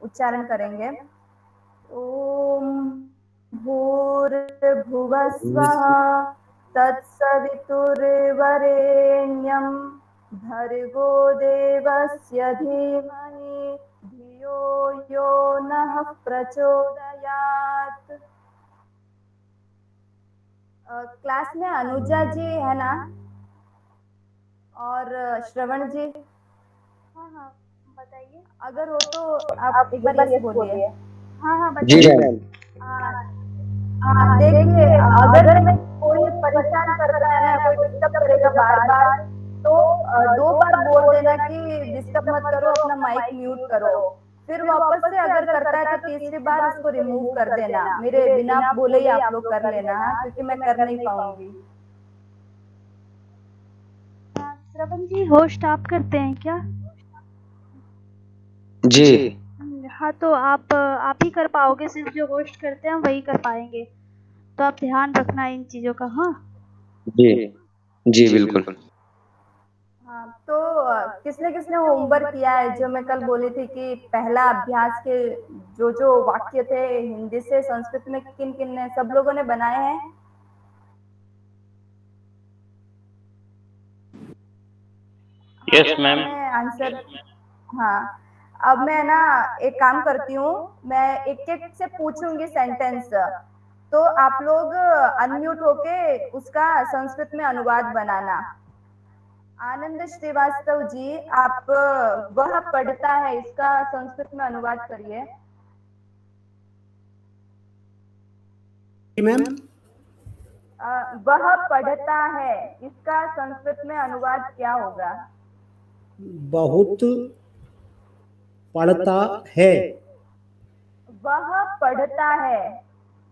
उच्चारण करेंगे। ओम भूर्भुवः स्वः तत्सवितुर्वरेण्यं भर्गो देवस्य धीमहि धियो यो नः प्रचोदयात्। क्लास में अनुजा जी है ना, और श्रवण जी? हाँ हाँ बताइए। अगर हो तो आप एक बार यस बोलिए। हाँ हाँ जी बताइए। मैम। हाँ हाँ, देखिए अगर मैं कोई परेशान करता है ना, कोई डिस्टर्ब करेगा बार बार, तो 2 बार बोल देना कि डिस्टर्ब मत करो, अपना माइक म्यूट करो। फिर वापस से अगर करता है तो तीसरी बार उसको रिमूव कर देना, मेरे बिना बोले ही आप लोग कर लेना, हाँ, क्योंकि मैं कर नहीं पाऊंगी। श्रवण जी होस्ट आप करते हैं क्या? जी हाँ तो आप ही कर पाओगे, सिर्फ जो होस्ट करते हैं वही कर पाएंगे, तो आप ध्यान रखना इन चीज़ों का। हाँ जी जी बिल्कुल। हाँ, तो किसने किसने होमवर्क किया है? जो मैं कल बोली थी कि पहला अभ्यास के जो जो वाक्य थे हिंदी से संस्कृत में, किन किन ने, सब लोगों ने बनाए हैं? Yes ma'am. मैं आंसर, हाँ, अब मैं ना एक काम करती हूँ, मैं एक एक से पूछूंगी सेंटेंस, तो आप लोग अनम्यूट होके उसका संस्कृत में अनुवाद बनाना। आनंद श्रीवास्तव जी, आप वह पढ़ता है इसका संस्कृत में अनुवाद करिए। मैम वह पढ़ता है इसका संस्कृत में अनुवाद क्या होगा? बहुत पढ़ता है। वह पढ़ता है।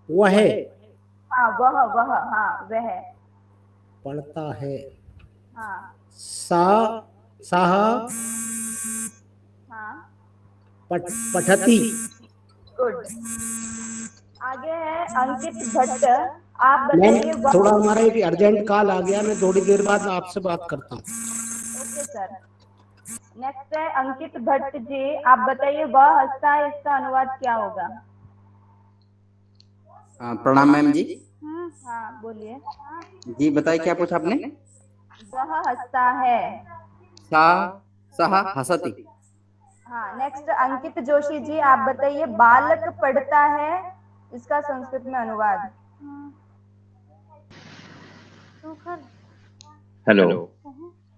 वह हाँ वह, हाँ वह, पढ़ता है। हाँ सा सह हाँ, पठती। गुड। आगे है अंकित भट्ट, आप मैम बताइए वह। थोड़ा हमारा एक अर्जेंट कॉल आ गया, मैं थोड़ी देर बाद आपसे बात करता हूँ। Okay sir. नेक्स्ट है अंकित भट्ट जी, आप बताइए वह हंसता है इसका अनुवाद क्या होगा? प्रणाम मैम जी। हाँ बोलिए। जी बताइए क्या पूछा आपने? वह हंसता है। सा सह हसति। हाँ, नेक्स्ट अंकित जोशी जी, आप बताइए बालक पढ़ता है इसका संस्कृत में अनुवाद। हेलो।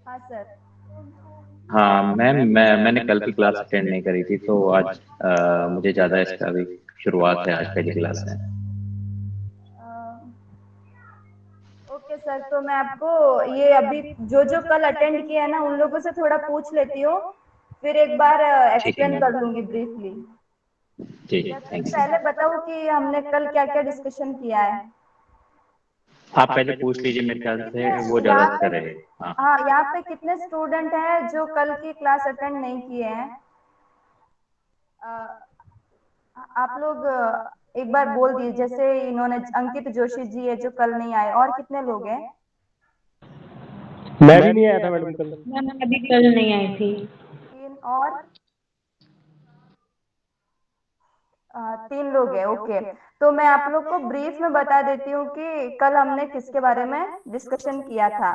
हाँ सर। हाँ मैम, मैंने कल की क्लास अटेंड नहीं करी थी, तो आज मुझे ज़्यादा इसका अभी शुरुआत है, आज पहली क्लास है। ओके सर, तो मैं आपको ये अभी जो जो कल अटेंड किया है ना, उन लोगों से थोड़ा पूछ लेती हूँ, फिर एक बार ठीक है एक्सप्लेन मैम। कर दूंगी ब्रीफली। जी जी, जैसे थैंक्स। पहले बताओ कि हमने कल क्या क्या डिस्कशन किया है। आप पहले पूछ लीजिए, मेरे ख्याल से वो ज़्यादा यहाँ अच्छा पे, रहेगा। हाँ। हाँ यहाँ पे कितने स्टूडेंट हैं जो कल की क्लास अटेंड नहीं किए हैं? अ, आप लोग एक बार बोल दिए, जैसे इन्होंने अंकित जोशी जी है जो कल नहीं आए, और कितने लोग हैं? मैं भी नहीं आया था मैडम कल। मैम अभी कल नहीं आई थी। 3 और 3 लोग हैं, ओके। तो मैं आप लोग को ब्रीफ में बता देती हूँ कि कल हमने किसके बारे में डिस्कशन किया था।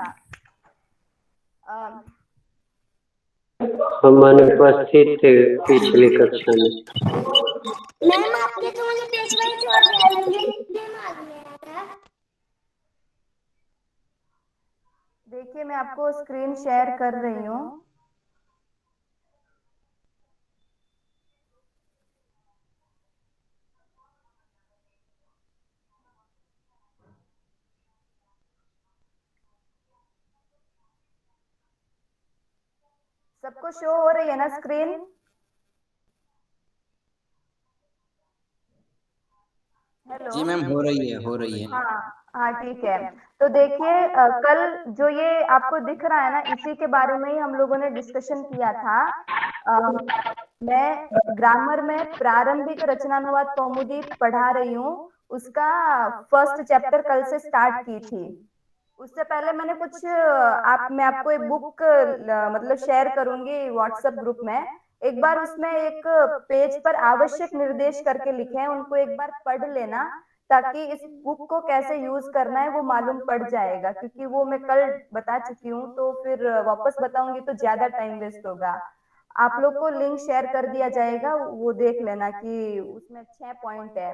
अ, हम अनुपस्थित थे पिछली कक्षा में। मैम आपके तो मुझे देखना ही छोड़ दिया, मुझे दिमाग में आया था। देखिए मैं आपको स्क्रीन शेयर कर रही हूँ। सबको शो हो रही है ना स्क्रीन? हेलो। जी मैम, हो रही है हो रही है। हाँ हाँ ठीक है। तो देखिए कल जो ये आपको दिख रहा है ना, इसी के बारे में ही हम लोगों ने डिस्कशन किया था। मैं ग्रामर में प्रारंभिक रचनानुवाद कौमुदी पढ़ा रही हूँ, उसका फर्स्ट चैप्टर कल से स्टार्ट की थी। उससे पहले मैंने कुछ मैं आपको एक बुक मतलब शेयर करूंगी व्हाट्सएप ग्रुप में, एक बार उसमें एक पेज पर आवश्यक निर्देश करके लिखे हैं, उनको एक बार पढ़ लेना ताकि इस बुक को कैसे यूज करना है वो मालूम पड़ जाएगा, क्योंकि वो मैं कल बता चुकी हूँ, तो फिर वापस बताऊंगी तो ज्यादा टाइम वेस्ट होगा। आप लोग को लिंक शेयर कर दिया जाएगा, वो देख लेना कि उसमें 6 पॉइंट है,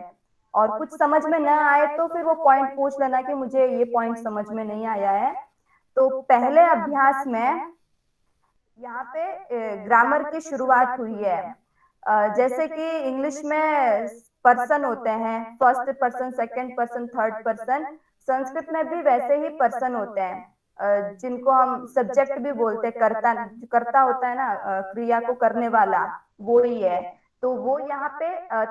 और कुछ समझ में न आए तो फिर वो पॉइंट पूछ लेना कि मुझे ये पॉइंट समझ में नहीं आया है। तो पहले अभ्यास में यहाँ पे ग्रामर की शुरुआत हुई है। जैसे कि इंग्लिश में पर्सन होते हैं, first person, second person, third person, Sanskrit में भी वैसे ही पर्सन होते हैं, जिनको हम सब्जेक्ट भी बोलते हैं। कर्ता, कर्ता होता है ना, क्रिया को करने वाला, वो ही है। तो वो यहाँ पे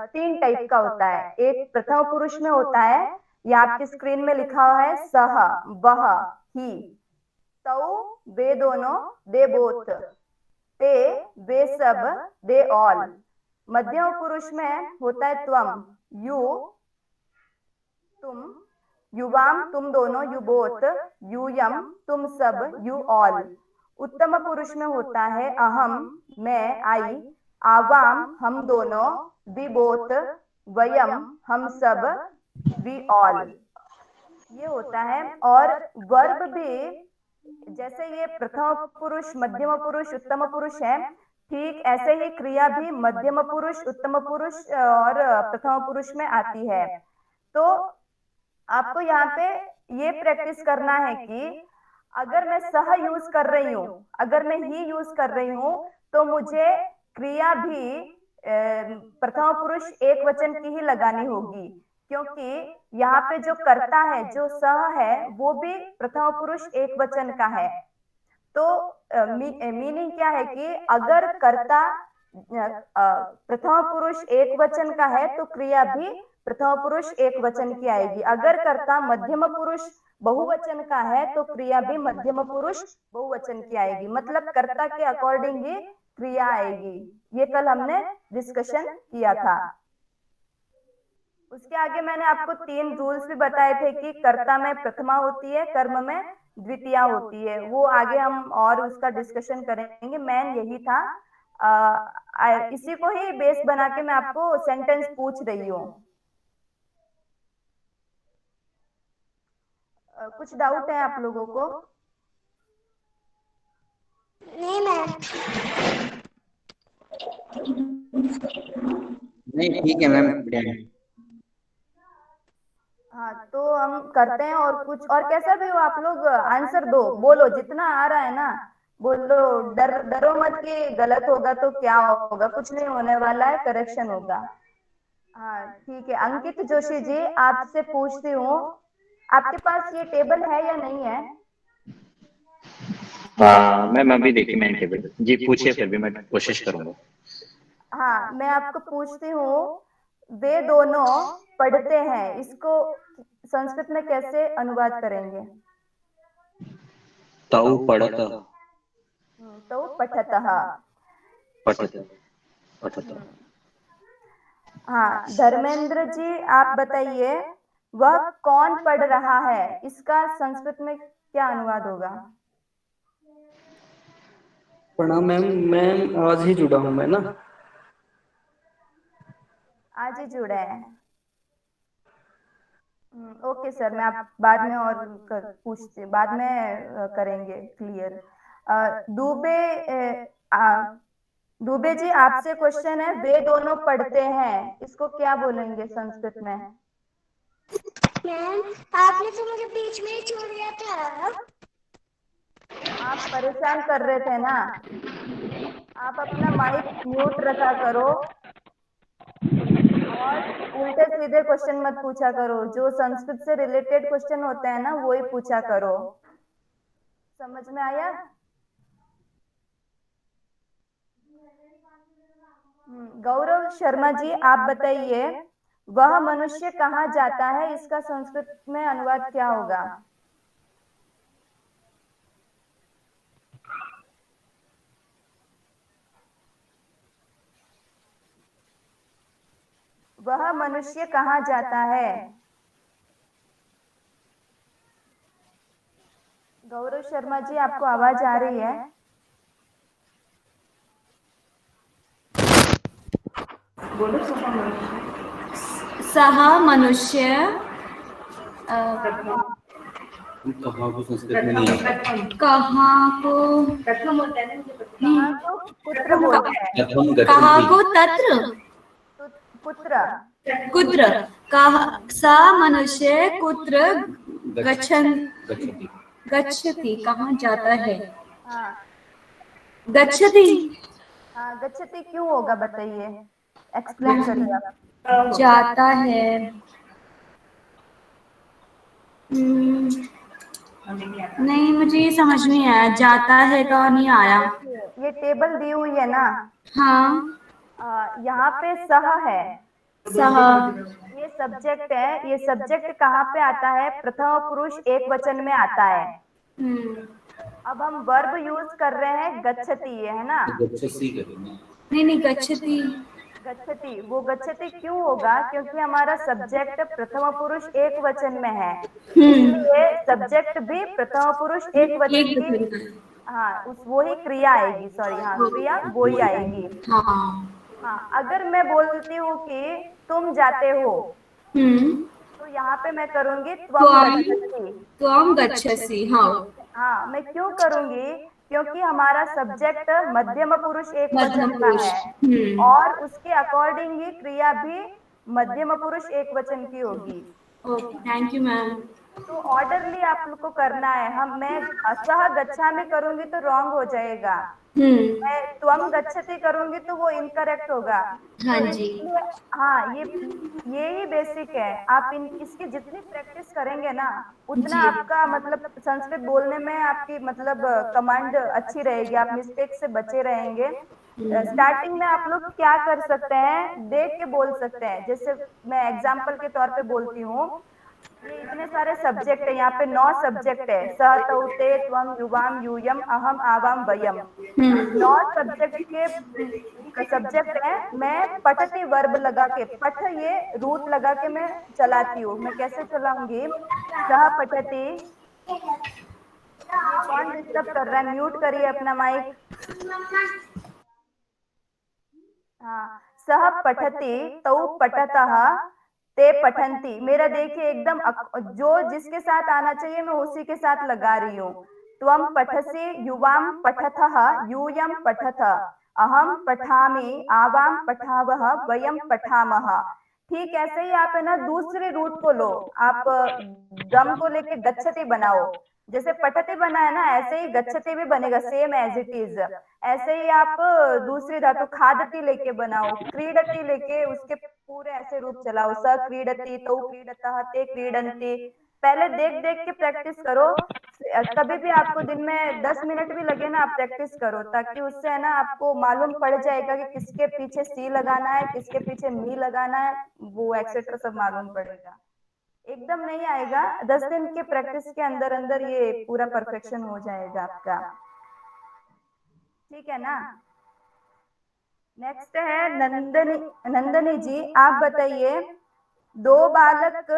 3 टाइप का होता है। एक प्रथम पुरुष में होता है, ये आपकी स्क्रीन में लिखा हुआ है, सह, वह, ही, तौ, वे दोनों, दे बोथ, ते, वे सब, दे ऑल। मध्यम पुरुष में होता है त्वम, यू, तुम, युवाम, तुम दोनों, यू बोथ, यूयम, तुम सब, यू ऑल। उत्तम पुरुष में होता है अहम, मैं, आई, आवाम, हम दोनों, वी बोथ, वयम, हम सब, वी ऑल। ये होता है। और वर्ब भी जैसे ये प्रथम पुरुष, मध्यम पुरुष, उत्तम पुरुष है, ठीक ऐसे ही क्रिया भी मध्यम पुरुष, उत्तम पुरुष और प्रथम पुरुष में आती है। तो आपको यहाँ पे ये प्रैक्टिस करना है कि अगर मैं सह यूज कर रही हूँ, अगर मैं ही यूज कर रही हूँ, तो मुझे क्रिया भी प्रथम पुरुष एक वचन की ही लगानी होगी, क्योंकि यहाँ पे जो कर्ता है, जो सह है, वो भी प्रथम पुरुष एक वचन का है। तो मीनिंग क्या है कि अगर कर्ता प्रथम पुरुष एक वचन का है तो क्रिया भी प्रथम पुरुष एक वचन की आएगी। अगर कर्ता मध्यम पुरुष बहुवचन का है तो क्रिया भी मध्यम पुरुष बहुवचन की आएगी, मतलब कर्ता के अकॉर्डिंग ही क्रिया आएगी। ये कल हमने डिस्कशन किया था। उसके आगे मैंने आपको 3 रूल्स भी बताए थे कि कर्ता में प्रथमा होती है, कर्म में द्वितीया होती है। वो आगे हम और उसका डिस्कशन करेंगे। मेन यही था। इसी को ही बेस बना के मैं आपको सेंटेंस पूछ रही हूँ। कुछ डाउट है आप लोगों को? नहीं मैम। नहीं ठीक है मैम, बढ़िया है। हाँ, तो हम करते हैं। और कुछ और कैसा भी हो, आप लोग आंसर दो, बोलो जितना आ रहा है ना, बोलो। डरो मत कि गलत होगा तो क्या होगा, कुछ नहीं होने वाला है, करेक्शन होगा। हाँ ठीक है। अंकित जोशी जी, आपसे पूछती हूँ, आपके पास ये टेबल है या नहीं है? मैम अभी देखिए मैंने टेबल जी, पूछिए फिर भी मैं कोशिश करूंगा। हाँ, मैं आपको पूछती हूँ, वे दोनों पढ़ते हैं, इसको संस्कृत में कैसे अनुवाद करेंगे? तौ पढ़त, तो पठतः। पठत, पठत। हाँ, धर्मेंद्र जी आप बताइए, वह कौन पढ़ रहा है, इसका संस्कृत में क्या अनुवाद होगा? प्रणाम मैम, मैं आज ही जुड़ा हूँ मैं ना। आज ही जुड़े हैं। ओके सर, मैं आप बाद में और पूछते, बाद में करेंगे क्लियर। दुबे दुबे जी, आपसे क्वेश्चन है, वे दोनों पढ़ते हैं, इसको क्या बोलेंगे संस्कृत में? मैम आपने तो मुझे बीच में ही छोड़ दिया था। आप परेशान कर रहे थे ना, आप अपना माइक म्यूट रखा करो और उल्टे सीधे क्वेश्चन मत पूछा करो। जो संस्कृत से रिलेटेड क्वेश्चन होते हैं ना, वो ही पूछा करो। समझ में आया? गौरव शर्मा जी आप बताइए, वह मनुष्य कहाँ जाता है, इसका संस्कृत में अनुवाद क्या होगा? वह मनुष्य कहाँ जाता है? गौरव शर्मा जी, आपको आवाज आ रही है? बोलो सह मनुष्य कहाँ को संस्कृत में नहीं आता। कहाँ को कहाँ को पुत्र बोलते हैं। प्रथम कहाँ गच्छति। को तत्र पुत्र कुत्र कहा सा मनुष्य कुत्र गच्छन गच्छति। गच्छति कहाँ जाता है हाँ गच्छति हाँ गच्छति क्यों होगा बताइए, एक्सप्लेन करिए आप। जाता है नहीं मुझे ये समझ नहीं आया जाता है का नहीं आया ये टेबल दी हुई है ना, हाँ यहाँ पे सह है, सह ये सब्जेक्ट है। ये सब्जेक्ट कहाँ पे आता है, प्रथम पुरुष एक वचन में आता है। अब हम वर्ब यूज कर रहे हैं गच्छति, है ना। गच्छसि करेंगे। नहीं गच्छति गच्छति, वो गच्छति क्यों होगा, क्योंकि हमारा सब्जेक्ट प्रथम पुरुष एक वचन में है, इसलिए सब्जेक्ट भी प्रथम पुरुष एक वचन की, हाँ उस वो ही क्रिया आएगी, सॉरी हाँ क्रिया वो ही आएगी। हाँ अगर मैं बोलती हूँ कि तुम जाते हो, तो यहाँ पे मैं करूंगी त्वम गच्छसि। त्वम गच्छसि हाँ हाँ मैं क्यों करूंगी, क्योंकि हमारा सब्जेक्ट मध्यम पुरुष एक वचन का है और उसके अकॉर्डिंग ही क्रिया भी मध्यम पुरुष एक वचन की होगी। ओके थैंक यू मैम तो ऑर्डरली आप लोग को करना है। मैं असह गच्छामि करूंगी तो रॉन्ग हो जाएगा, मैं त्वम गच्छति करूंगी तो वो इनकरेक्ट होगा। हाँ तो जी इसलिए हाँ ये ही बेसिक है। आप इसकी जितनी प्रैक्टिस करेंगे ना उतना आपका मतलब संस्कृत बोलने में आपकी मतलब कमांड अच्छी रहेगी, आप मिस्टेक से बचे रहेंगे। स्टार्टिंग में आप लोग क्या कर सकते हैं, देख के बोल सकते हैं। जैसे मैं एग्जांपल के तौर पे बोलती हूँ, ये इतने सारे सब्जेक्ट है, यहाँ पे 9 सब्जेक्ट है, स तौ ते त्वं युवाम यूयम अहम आवाम वयम, 9 सब्जेक्ट के सब्जेक्ट है। मैं पठती वर्ब लगा के, पठ ये रूट लगा के मैं चलाती हूँ। मैं कैसे चलाऊंगी, सह पठती, ये कौन डिस्टर्ब कर रहा है, म्यूट करिए अपना माइक। हाँ सह पठति तौ पठतः ते पठन्ति, मेरा देखिए एकदम जो जिसके साथ आना चाहिए मैं उसी के साथ लगा रही हूँ। त्वम पठसि युवाम पठतः यूयम पठत, अहम पठामि आवाम पठावः वयम पठामः। ठीक ऐसे ही आप है ना दूसरे रूट को लो, आप दम को लेके गच्छति बनाओ। जैसे पठति बना है ना ऐसे ही गच्छति भी बनेगा, सेम एज इट इज। ऐसे ही आप दूसरी धातु खादती लेके बनाओ, क्रीडति लेके उसके पूरे ऐसे रूप चलाओ, स क्रीडति तौ क्रीडतः ते क्रीडन्ति। पहले देख देख के प्रैक्टिस करो, कभी भी आपको दिन में 10 मिनट भी लगे ना आप प्रैक्टिस करो, ताकि उससे है ना आपको मालूम पड़ जाएगा कि किसके पीछे सी लगाना है, किसके पीछे मी लगाना है, वो एक्सेट्रा सब मालूम पड़ेगा। एकदम नहीं आएगा, 10 दिन के प्रैक्टिस के अंदर अंदर ये पूरा परफेक्शन हो जाएगा आपका, ठीक है ना। नेक्स्ट है नंदनी जी, आप बताइए, 2 बालक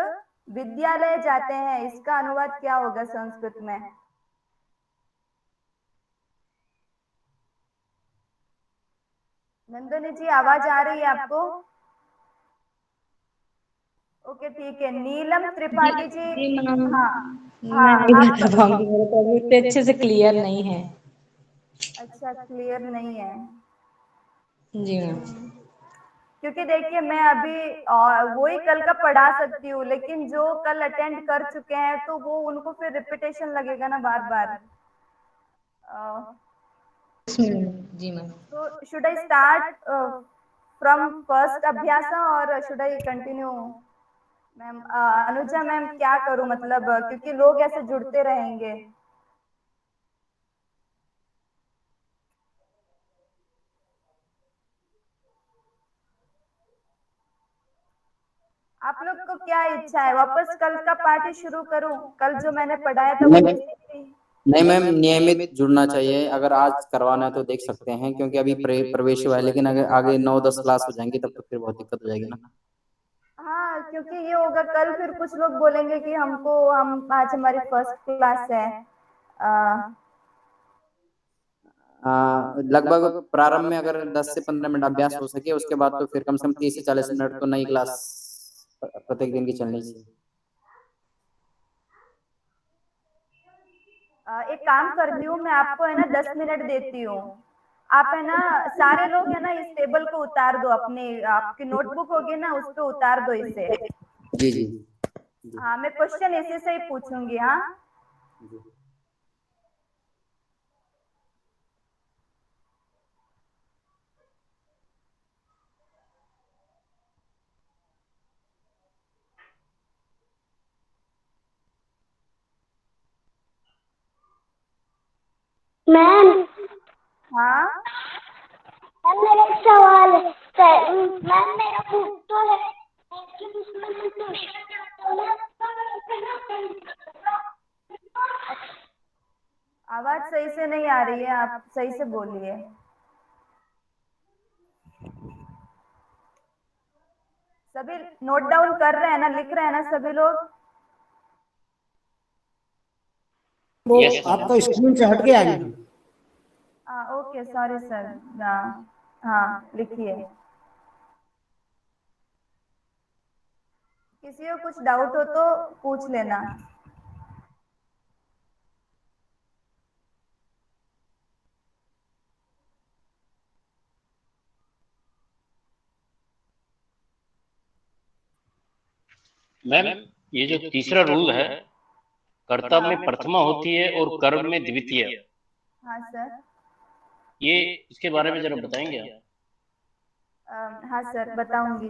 विद्यालय जाते हैं, इसका अनुवाद क्या होगा संस्कृत में। नंदनी जी आवाज आ रही है आपको? ओके ठीक है। नीलम त्रिपाठी जी, जी मैम, हाँ मैं हाँ नहीं आप बता पाऊंगी, मेरे को अभी इतने अच्छे से क्लियर नहीं है। अच्छा क्लियर नहीं है। जी मैम। क्योंकि देखिए मैं अभी वही कल का पढ़ा सकती हूँ, लेकिन जो कल अटेंड कर चुके हैं तो वो उनको फिर रिपीटेशन लगेगा ना बार बार। जी मैम। तो should I start from first अभ्यास और should I continue. Ma'am Anuja ma'am क्या करूँ मतलब, क्योंकि लोग ऐसे जुड़ते रहेंगे। आप लोग को क्या इच्छा है, वापस कल का पार्ट शुरू करूं? कल जो मैंने पढ़ाया था वो बेसिक थी। नहीं मैम, नियमित जुड़ना चाहिए। अगर आज करवाना है तो देख सकते हैं, क्योंकि अभी प्रवेश हुआ है, लेकिन अगर आगे 9-10 क्लास हो जाएंगी तब तो फिर बहुत दिक्कत हो जाएगी ना। हाँ क्योंकि ये होगा कल, फिर कुछ लोग बोलेंगे कि हम आज हमारी फर्स्ट क्लास है। लगभग प्रारंभ में अगर 10 से 15 मिनट अभ्यास हो सके, उसके बाद तो फिर कम से कम 30 से 40 मिनट तो नई क्लास प्रत्येक दिन की चलनी चाहिए। एक काम कर रही हूँ मैं, आपको है ना 10 मिनट देती हूँ। आप है ना सारे लोग है ना इस टेबल को उतार दो, अपनी आपकी नोटबुक होगी ना उस पे उतार दो इसे। जी जी। हाँ, मैं क्वेश्चन इसी से ही पूछूंगी। हाँ, मैम हाँ, मेरा एक सवाल है। मैम मेरा बुक तो है लेकिन उसमें मैं क्वेश्चन आवाज सही से नहीं आ रही है, आप सही से बोलिए। सभी नोट डाउन कर रहे हैं ना, लिख रहे हैं ना सभी लोग? वो Yes, ma'am. आपका स्क्रीन से हट के आई। Okay, sorry sir. हाँ, लिखिए। किसी को कुछ डाउट हो तो पूछ लेना। मैम, ये जो तीसरा रूल है, कर्ता में प्रथमा होती है और कर्म में द्वितीय, हाँ सर। ये इसके बारे में जरा बताएंगे आप? हाँ सर, बताऊंगी।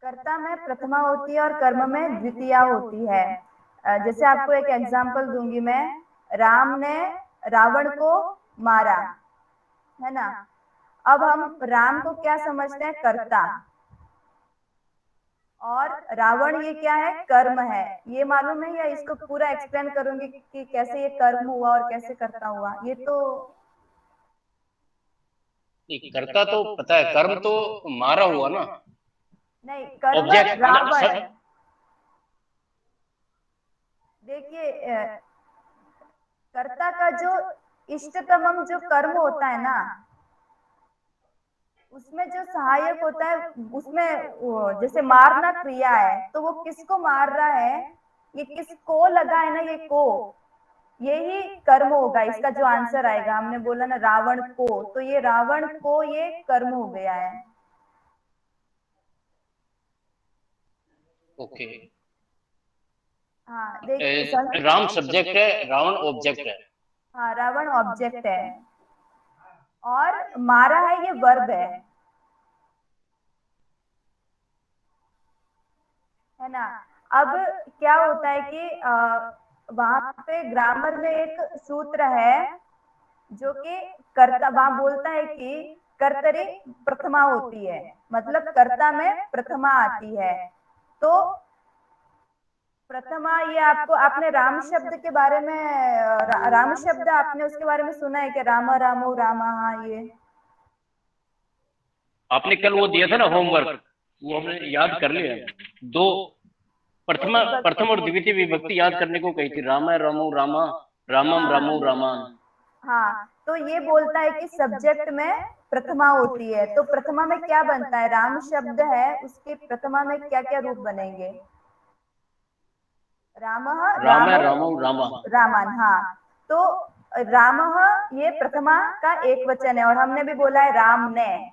कर्ता में प्रथमा होती है और कर्म में द्वितीया होती है। जैसे आपको एक एग्जांपल दूंगी मैं। राम ने रावण को मारा, है ना? अब हम राम को क्या समझते हैं? कर्ता। और रावण ये क्या है? कर्म है। ये मालूम है या इसको पूरा एक्सप्लेन करूंगी कि कैसे ये कर्म हुआ और कैसे कर्ता हुआ? ये तो नहीं, कर्ता तो पता है, कर्म तो मारा हुआ ना, नहीं, कर्म ऑब्जेक्ट रावण। देखिए, कर्ता का जो इष्टतमम जो कर्म होता है ना, उसमें जो सहायक होता है, उसमें जैसे मारना क्रिया है, तो वो किसको मार रहा है? ये किसको लगा है ना, ये को, यही कर्म होगा। इसका जो आंसर आएगा, हमने बोला ना रावण को, तो ये रावण को ये कर्म हो गया है। ओके। हाँ, देखिए राम सब्जेक्ट है, रावण ऑब्जेक्ट है। हाँ, रावण ऑब्जेक्ट है और मारा है ये वर्ब है ना? अब क्या होता है कि वहां पे ग्रामर में एक सूत्र है जो कि कर्ता वहां बोलता है कि कर्तरी प्रथमा होती है, मतलब कर्ता में प्रथमा आती है। तो प्रथमा, ये आपको, आपने राम शब्द के बारे में राम शब्द आपने उसके बारे में सुना है कि राम रामो रामा? हाँ, ये आपने कल वो दिया था ना होमवर्क, वो हमने याद कर लिया। दो प्रथम और द्वितीय विभक्ति याद करने को कही थी, रामा रामो रामा, रामम रामो रामान। हाँ, तो ये बोलता है कि सब्जेक्ट में प्रथमा होती है, तो प्रथमा में क्या बनता है? राम शब्द है, उसके प्रथमा में क्या क्या रूप बनेंगे? रामः राम रामो रामो रामा। रामान। हाँ, तो रामः ये प्रथमा का एक वचन है, और हमने भी बोला है राम ने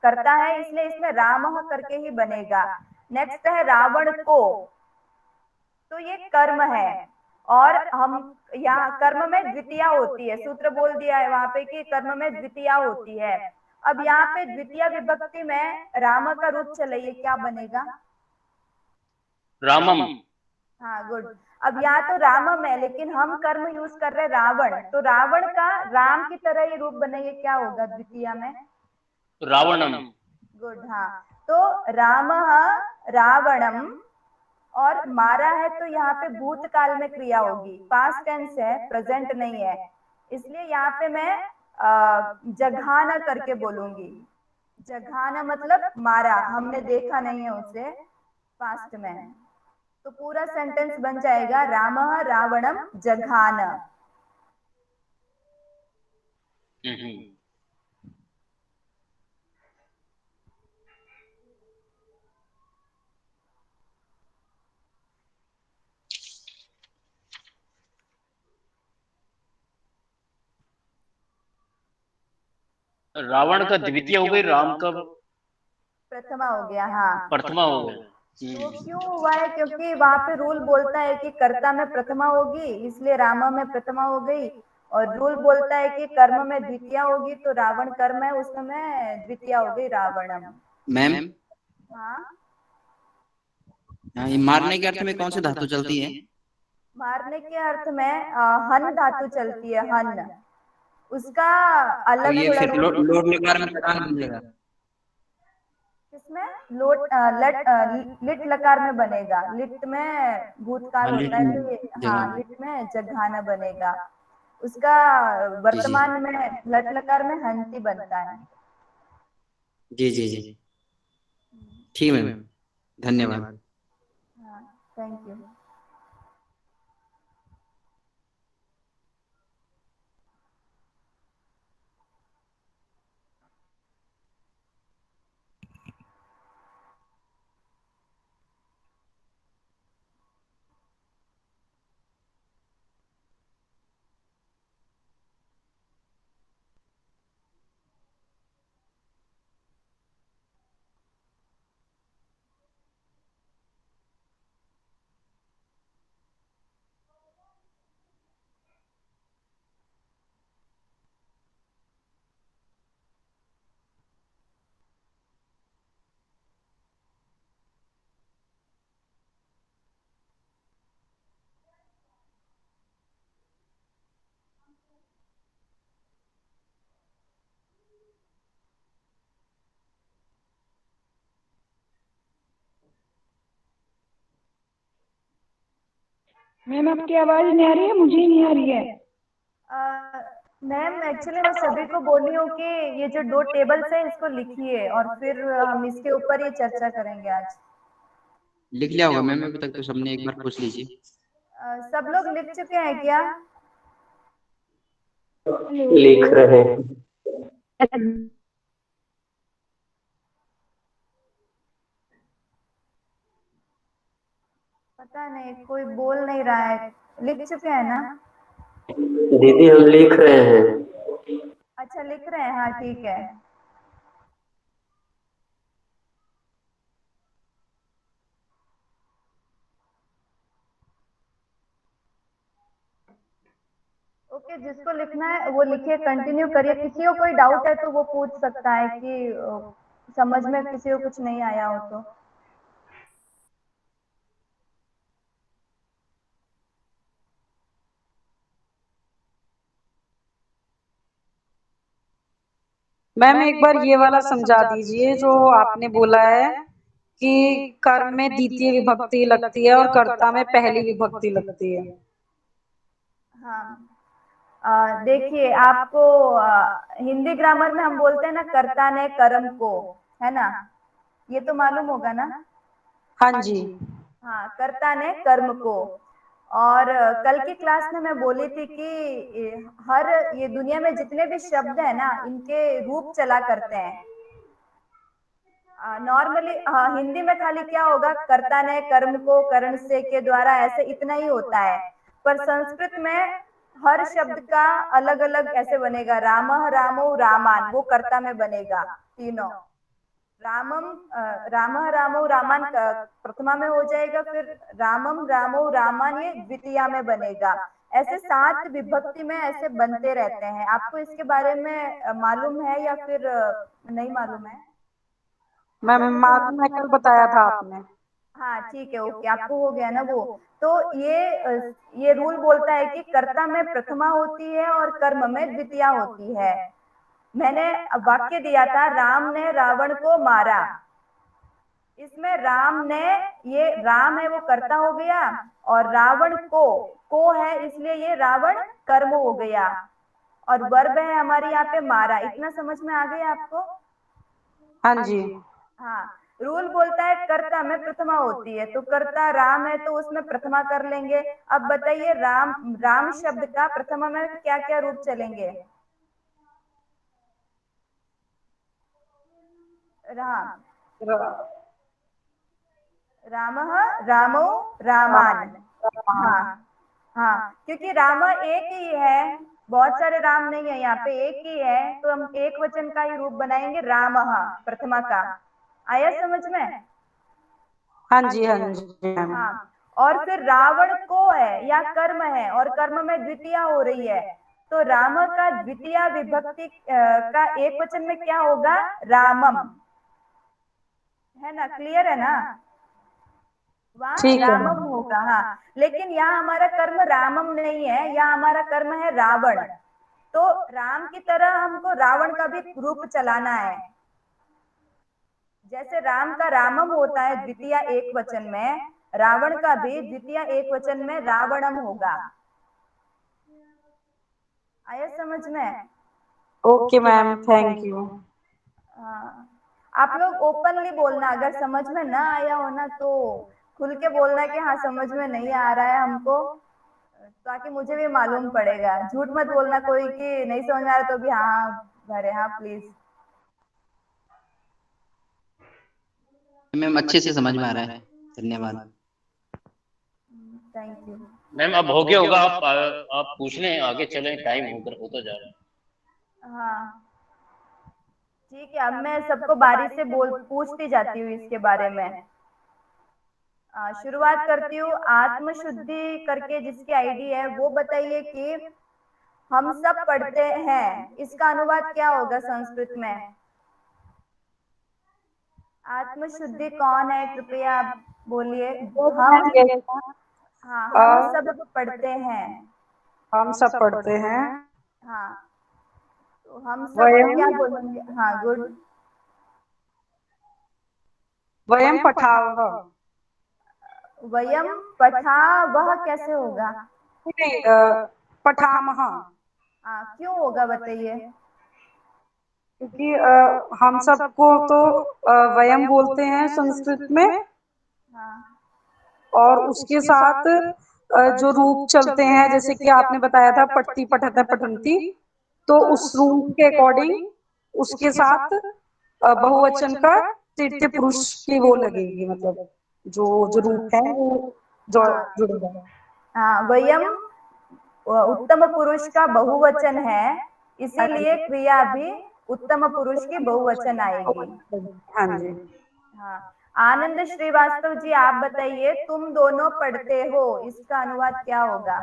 करता है, इसलिए इसमें रामः करके ही बनेगा। नेक्स्ट है रावण को, तो ये कर्म है, और हम यहाँ कर्म में द्वितीया होती है, सूत्र बोल दिया है वहां पे कि कर्म में द्वितीया होती है। अब यहाँ पे द्वितीय विभक्ति में राम का रूप चलाइए, क्या बनेगा? रामम। हाँ, गुड। अब यहाँ तो रामम है, लेकिन हम कर्म यूज कर रहे हैं रावण, तो रावण का राम की तरह ही रूप बनेगा, क्या होगा द्वितीय में? रावणम। गुड। हाँ, तो रामः रावणम, और मारा है तो यहाँ पे भूतकाल में क्रिया होगी, पास्ट टेंस है, प्रेजेंट नहीं है, इसलिए यहाँ पे मैं जघाना करके बोलूंगी। जघाना मतलब मारा, हमने देखा नहीं है उसे पास्ट में, तो पूरा सेंटेंस बन जाएगा रामः रावणम जघान। हम्म। रावण का द्वितीय हो गई, राम का प्रथमा हो गया, हाँ। प्रथमा हो गया। तो वो क्यों हुआ है? क्योंकि वहां पे रूल बोलता है कि कर्ता में प्रथमा होगी, इसलिए रामा में प्रथमा हो गई। और रूल बोलता है कि कर्म में द्वितीया होगी, तो रावण कर्म है उसमें मैं द्वितीया हो गई रावणम। मैम, हाँ, ये मारने के अर्थ में कौन सी धातु चलती है? मारने के अर्थ में हन धातु चलती है, हन। उसका तो अलग ये थोड़ा फिर रूप। लोट लकार में लगान बन जाएगा। किसमें? लिट लकार में बनेगा। लिट में भूतकाल हाँ, लिट होता है, में तो ये हाँ जगह। लिट में जघाना बनेगा। उसका जी जी वर्तमान में लट लकार में हंती बनता है। जी जी जी, ठीक है मैम, धन्यवाद। हाँ, थैंक यू। मैम आपकी आवाज नहीं आ रही है, मुझे नहीं आ रही है। मैम एक्चुअली मैं सभी को बोली हूँ कि ये जो 2 टेबल्स है इसको लिखिए और फिर हम इसके ऊपर ये चर्चा करेंगे आज। लिख लिया होगा मैम, अभी तक तो सबने, एक बार पूछ लीजिए। सब लोग लिख चुके हैं क्या? लिख रहे हैं। पता नहीं, कोई बोल नहीं रहा है। लिख चुके हैं ना? दीदी हम लिख रहे हैं। अच्छा, लिख रहे हैं, हाँ ठीक है। ओके, जिसको लिखना है वो लिखिए, कंटिन्यू करिए। किसी को कोई डाउट है तो वो पूछ सकता है कि समझ में किसी को कुछ नहीं आया हो तो। मैम एक बार ये वाला समझा दीजिए जो आपने बोला है कि कर्म में द्वितीय विभक्ति लगती है और कर्ता में पहली विभक्ति लगती है। हाँ, देखिए आपको हिंदी ग्रामर में हम बोलते हैं ना, कर्ता ने कर्म को, है ना? ये तो मालूम होगा ना? हाँ जी। हाँ, कर्ता ने कर्म को। और कल की क्लास में मैं बोली थी कि हर ये दुनिया में जितने भी शब्द है ना, इनके रूप चला करते हैं। नॉर्मली हिंदी में खाली क्या होगा, कर्ता ने कर्म को, करण से, के द्वारा, ऐसे इतना ही होता है। पर संस्कृत में हर शब्द का अलग अलग ऐसे बनेगा। रामः रामो रामान, वो कर्ता में बनेगा तीनों। रामम रामः रामो रामान प्रथमा में हो जाएगा, फिर रामम रामो रामान ये द्वितीया में बनेगा। ऐसे 7 विभक्ति में ऐसे बनते रहते हैं। आपको इसके बारे में मालूम है या फिर नहीं मालूम है? मैम मालूम है, कल बताया था आपने। हाँ ठीक है, ओके, आपको हो गया ना वो। तो ये रूल बोलता है कि कर्ता में प्रथमा होती है और कर्म में द्वितीया होती है। मैंने वाक्य दिया था, राम ने रावण को मारा। इसमें राम ने, ये राम है वो कर्ता हो गया, और रावण को है, इसलिए ये रावण कर्म हो गया। और वर्ब है हमारे यहाँ पे मारा। इतना समझ में आ गया आपको? हाँ जी। हाँ, रूल बोलता है कर्ता में प्रथमा होती है, तो कर्ता राम है तो उसमें प्रथमा कर लेंगे। अब बताइए, राम राम शब्द का प्रथमा में क्या क्या रूप चलेंगे? राम, रामः, रामौ, रामान। हाँ हाँ, क्योंकि राम एक ही है, बहुत सारे राम नहीं है यहाँ पे, एक ही है, तो हम एक वचन का ही रूप बनाएंगे रामः प्रथमा का। आया समझ में? हाँ जी मैम। हाँ, और फिर रावण को है या कर्म है, और कर्म में द्वितीया हो रही है, तो राम का द्वितीया विभक्ति का एक वचन में क्या होगा? रामम, है ना? क्लियर है ना? वहाँ ठीक है। रामम होगा। हाँ, लेकिन यहाँ हमारा कर्म रामम नहीं है, यहाँ हमारा कर्म है रावण, तो राम की तरह हमको रावण का भी रूप चलाना है। जैसे राम का रामम होता है द्वितीय एक वचन में, रावण का भी द्वितीय एक वचन में रावणम होगा। आया समझ में? Okay ma'am, thank you. हाँ, आप लोग ओपनली बोलना, अगर समझ में ना आया हो ना तो खुल के बोलना कि हाँ समझ में नहीं आ रहा है हमको, ताकि मुझे भी मालूम पड़ेगा। झूठ मत बोलना कोई कि नहीं समझ आ रहा तो भी हाँ भरे। हाँ प्लीज। मैम अच्छे से समझ में आ रहा है, धन्यवाद। Thank you ma'am. अब हो गया होगा, आप पूछ लें, आगे चलें, टाइम होता जा रहा है। हाँ ठीक है, अब मैं सबको बारी से पूछती जाती हूँ इसके बारे में। शुरुआत करती हूँ। आत्मशुद्धि करके जिसकी आईडी है वो बताइए कि हम सब पढ़ते हैं, इसका अनुवाद क्या होगा संस्कृत में? आत्मशुद्धि कौन है, कृपया आप बोलिए। हम सब पढ़ते हैं। हम सब पढ़ते हैं। हाँ, तो हम सब क्या बोलेंगे? हाँ गुड। वयम पठावः। वयम पठा वह कैसे होगा? पठामः। क्यों होगा बताइए? क्योंकि हम सबको तो वयम बोलते हैं संस्कृत में, और उसके साथ जो रूप चलते हैं, जैसे कि आपने बताया था पठती पठत पठंती, तो उस रूप के अकॉर्डिंग उसके साथ बहुवचन का तृतीय पुरुष की वो लगेगी, मतलब जो रूप है वो जुड़ेगा। हाँ, वयम उत्तम पुरुष का बहुवचन है, इसीलिए क्रिया भी उत्तम पुरुष की बहुवचन आएगी। हाँ जी। हाँ, आनंद श्रीवास्तव जी आप बताइए, तुम दोनों पढ़ते हो, इसका अनुवाद क्या होगा?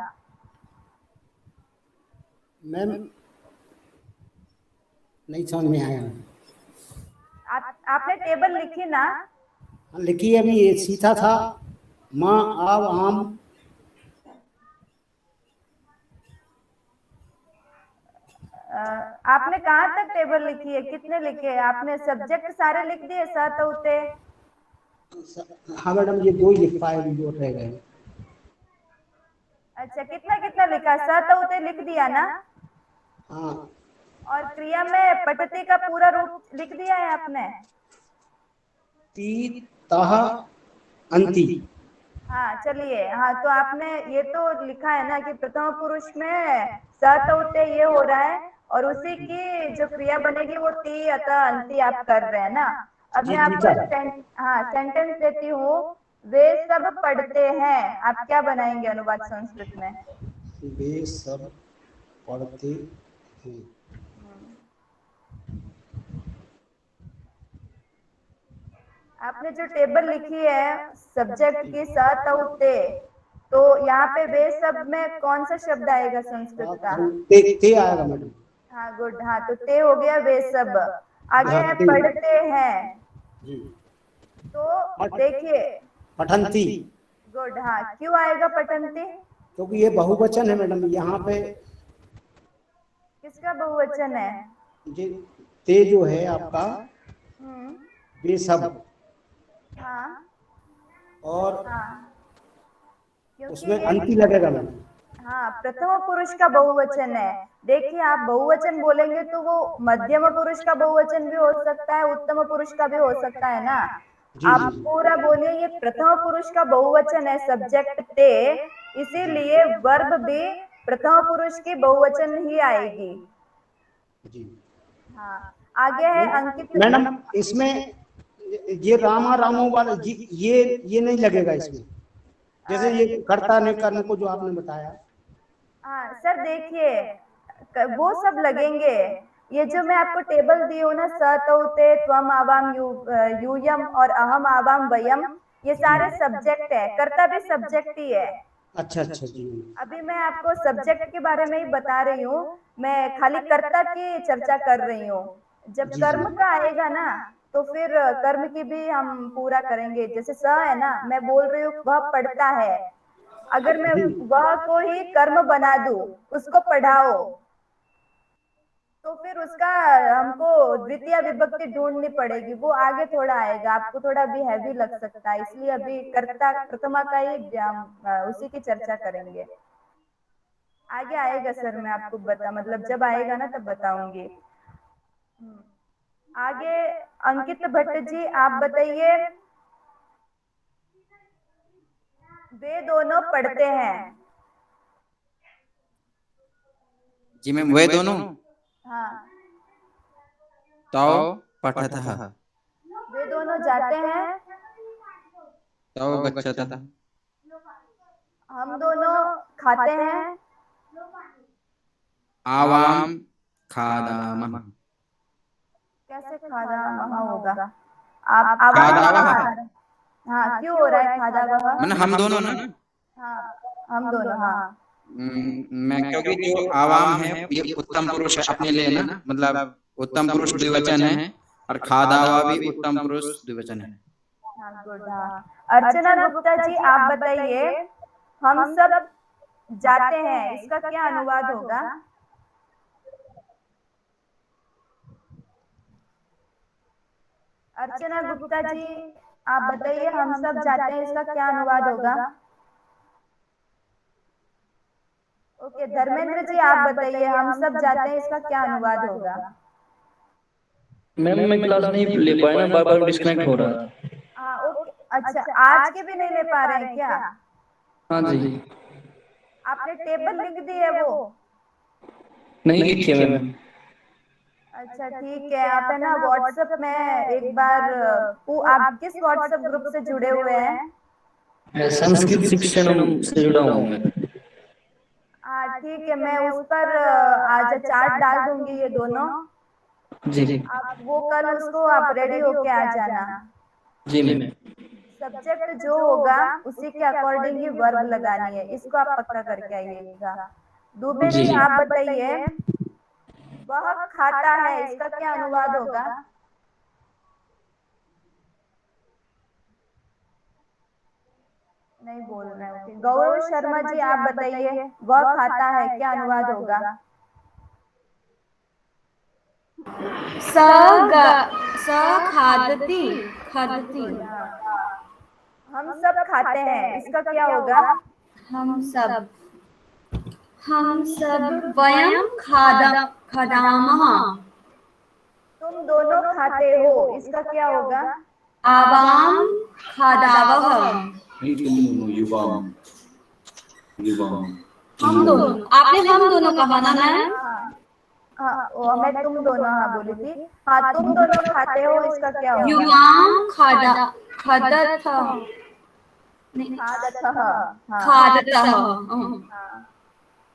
मैम नहीं समझ में आया। आपने टेबल लिखी ना? लिखी अभी ये सीधा था, माँ आव आम। आपने कहाँ तक टेबल लिखी है, कितने लिखे? आपने सब्जेक्ट सारे लिख दिए, सत उते? हाँ मैडम, ये दो ही लिख पाए, जो रह गए। अच्छा, कितना कितना लिखा? सत उते लिख दिया ना? हाँ। और क्रिया में पठती का पूरा रूप लिख दिया है आपने? ती तह अंति। हाँ चलिए, हाँ तो आपने ये तो लिखा है ना कि प्रथम पुरुष में सत उते ये हो रहा है, और उसी की जो क्रिया बनेगी वो ती अतः अंति आप कर रहे हैं ना। अब मैं आपको सेंटेंस देती हूँ। वे सब पढ़ते हैं, आप क्या बनाएंगे अनुवाद संस्कृत में? वे सब पढ़ते हैं। आपने जो टेबल लिखी है सब्जेक्ट की सत उते, तो यहाँ पे वे सब में कौन सा शब्द आएगा संस्कृत का? ते आएगा मैडम। हाँ गुड। हाँ, तो ते हो गया वे सब। आगे है पढ़ते हैं, तो देखिए पठंती। गुड। हाँ, क्यों आएगा पठंती? क्योंकि ये बहुवचन है मैडम, यहाँ पे किसका बहुवचन है? ये ते जो है आपका, वे सब। हाँ, और क्योंकि उसमें अंति लगेगा मैडम। हाँ, प्रथम पुरुष का बहुवचन है। देखिए, आप बहुवचन बोलेंगे तो वो मध्यम पुरुष का बहुवचन भी हो सकता है, उत्तम पुरुष का भी हो सकता है ना। आप पूरा बोलिए, ये प्रथम पुरुष का बहुवचन है सब्जेक्ट ते, इसीलिए वर्ब भी प्रथम पुरुष की बहुवचन ही आएगी। जी। हाँ, आगे है अंकित। मैडम इसमें ये रामा रामो वाला ये नहीं लगेगा इसमें, जैसे ये कर्ता ने कर्म को जो आपने बताया। हाँ सर देखिए वो सब लगेंगे। ये जो मैं आपको टेबल दी हूँ ना, स तौ ते त्वम आवाम यूयम और अहम आवाम वयम, ये सारे सब्जेक्ट है, कर्ता भी सब्जेक्ट ही है। अच्छा अच्छा जी। अभी मैं आपको सब्जेक्ट के बारे में ही बता रही हूँ, मैं खाली कर्ता की चर्चा कर रही हूँ। जब कर्म का आएगा ना तो फिर कर्म की भी हम पूरा करेंगे। जैसे स है ना, मैं बोल रही हूँ वह पढ़ता है, अगर मैं वह को ही कर्म बना दूं, उसको पढ़ाओ, तो फिर उसका हमको द्वितीय विभक्ति ढूंढनी पड़ेगी, वो आगे थोड़ा आएगा, आपको थोड़ा भी हैवी लग सकता है, इसलिए अभी कर्ता प्रथमा का ही उसी की चर्चा करेंगे। आगे आएगा सर, मैं आपको मतलब जब आएगा ना तब बताऊंगी। आगे अंकित भट्ट जी आप बताइए, वे दोनों पढ़ते हैं। जी मैम, वे दोनों हाँ तौ पठतः, वे दोनों जाते हैं, तौ गच्छतः, हम दोनों खाते हैं, आवाम खादामः। कैसे खादा महा होगा? आप आवाम खादावः, हाँ क्यों हो रहा है खादा वह? मैंने हम दोनों ना। हाँ हम दोनों, हाँ मैं क्योंकि जो आवाम है ये उत्तम पुरुष है अपने लिए ना, मतलब उत्तम पुरुष द्विवचन है, और खादावा भी उत्तम पुरुष द्विवचन है। हाँ गुड। हाँ अर्चना गुप्ता जी आप बताइए, हम सब जाते हैं, इसका क्या अनुवाद होगा? अर्चना गुप्ता जी आप बताइए, हम सब जाते हैं, इसका क्या अनुवाद होगा? ओके धर्मेंद्र जी आप बताइए, हम सब जाते हैं, इसका क्या अनुवाद होगा? मैम मैं क्लास नहीं ले पाया ना, बार बार डिस्कनेक्ट हो रहा था। हाँ ओके, अच्छा आज के भी नहीं ले पा रहे हैं क्या? हाँ जी। आपने टेबल लिख दी है वो? नहीं लिखी है मैम। अच्छा ठीक है, आप है ना व्हाट्सएप में एक बार आप किस व्हाट्सएप ग्रुप से जुड़े हुए हैं? संस्कृत शिक्षण से जुड़ा हूँ मैं। हाँ ठीक है, मैं उस पर आज चार्ट डाल दूंगी ये दोनों, जी आप वो कल उसको आप रेडी होके आ जाना। जी मैम। सब्जेक्ट जो होगा उसी के अकॉर्डिंग ही वर्ब लगानी है, इसको आप पक्का करके आइएगा। दुबे जी आप बताइए, वह खाता है, इसका क्या अनुवाद होगा? नहीं बोल रहे हो। गौरव शर्मा जी आप बताइए, वह खाता है, क्या अनुवाद होगा? स खादती खादती। हम सब खाते हैं, इसका क्या होगा? हम सब वयम खादामः। तुम दोनों खाते हो, इसका क्या होगा? आवाम खादावः। हम दोनों, आपने हम दोनों कहा ना मैम? हाँ मैं तुम दोनों हाँ बोली थी। हाँ तुम दोनों खाते हो, इसका क्या होगा? युवाम खादतः खादतः।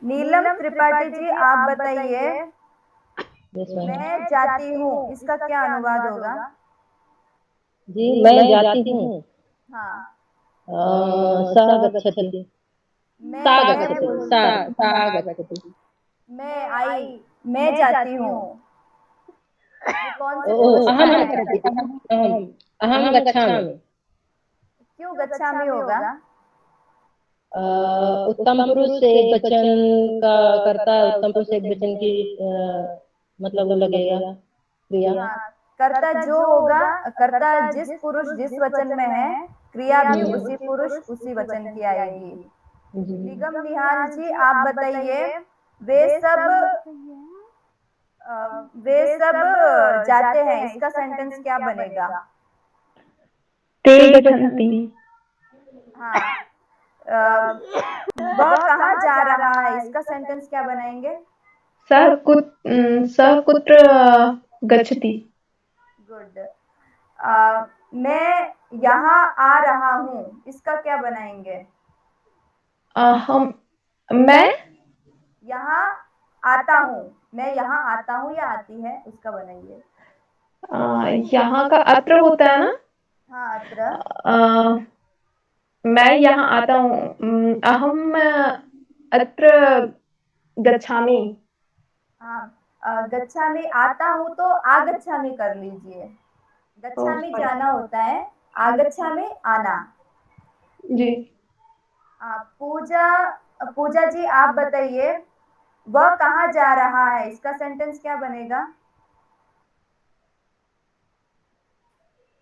नीलम त्रिपाठी जी आप बताइए, मैं जाती हूँ, इसका क्या अनुवाद होगा? जी मैं जाती हूँ। हाँ सा गच्छति। सा गच्छति। सा गच्छति। मैं आई, मैं जाती हूँ। ये कौन से अहम गच्छति। अहम गच्छामि। क्यों गच्छामि होगा? उत्तम पुरुष से एक वचन का करता है, उत्तम पुरुष एक वचन की मतलब वो लगेगा क्रिया। कर्ता जो होगा, कर्ता जिस पुरुष जिस वचन में है, क्रिया भी उसी पुरुष उसी वचन की आएगी। निगम निहाल जी आप बताइए, वे सब जाते हैं, इसका सेंटेंस क्या बनेगा? ते गच्छन्ति। हाँ वह कहाँ जा रहा है, इसका सेंटेंस क्या बनाएंगे? सः कुत्र गच्छति। गुड। मैं यहाँ आ रहा हूँ, इसका क्या बनाएंगे? हम मैं यहाँ आता हूँ, मैं यहाँ आता हूँ या आती है, उसका बनाइए। यहाँ का अत्र होता है ना। हाँ, अत्र। मैं यहाँ आता हूँ। अहम अत्र गच्छामि। हाँ, गच्छामि आता हूँ तो आगच्छामि कर लीजिए। गच्छामि जाना होता है, आगच्छामि आना। जी। पूजा पूजा जी आप बताइए, वह कहाँ जा रहा है, इसका सेंटेंस क्या बनेगा?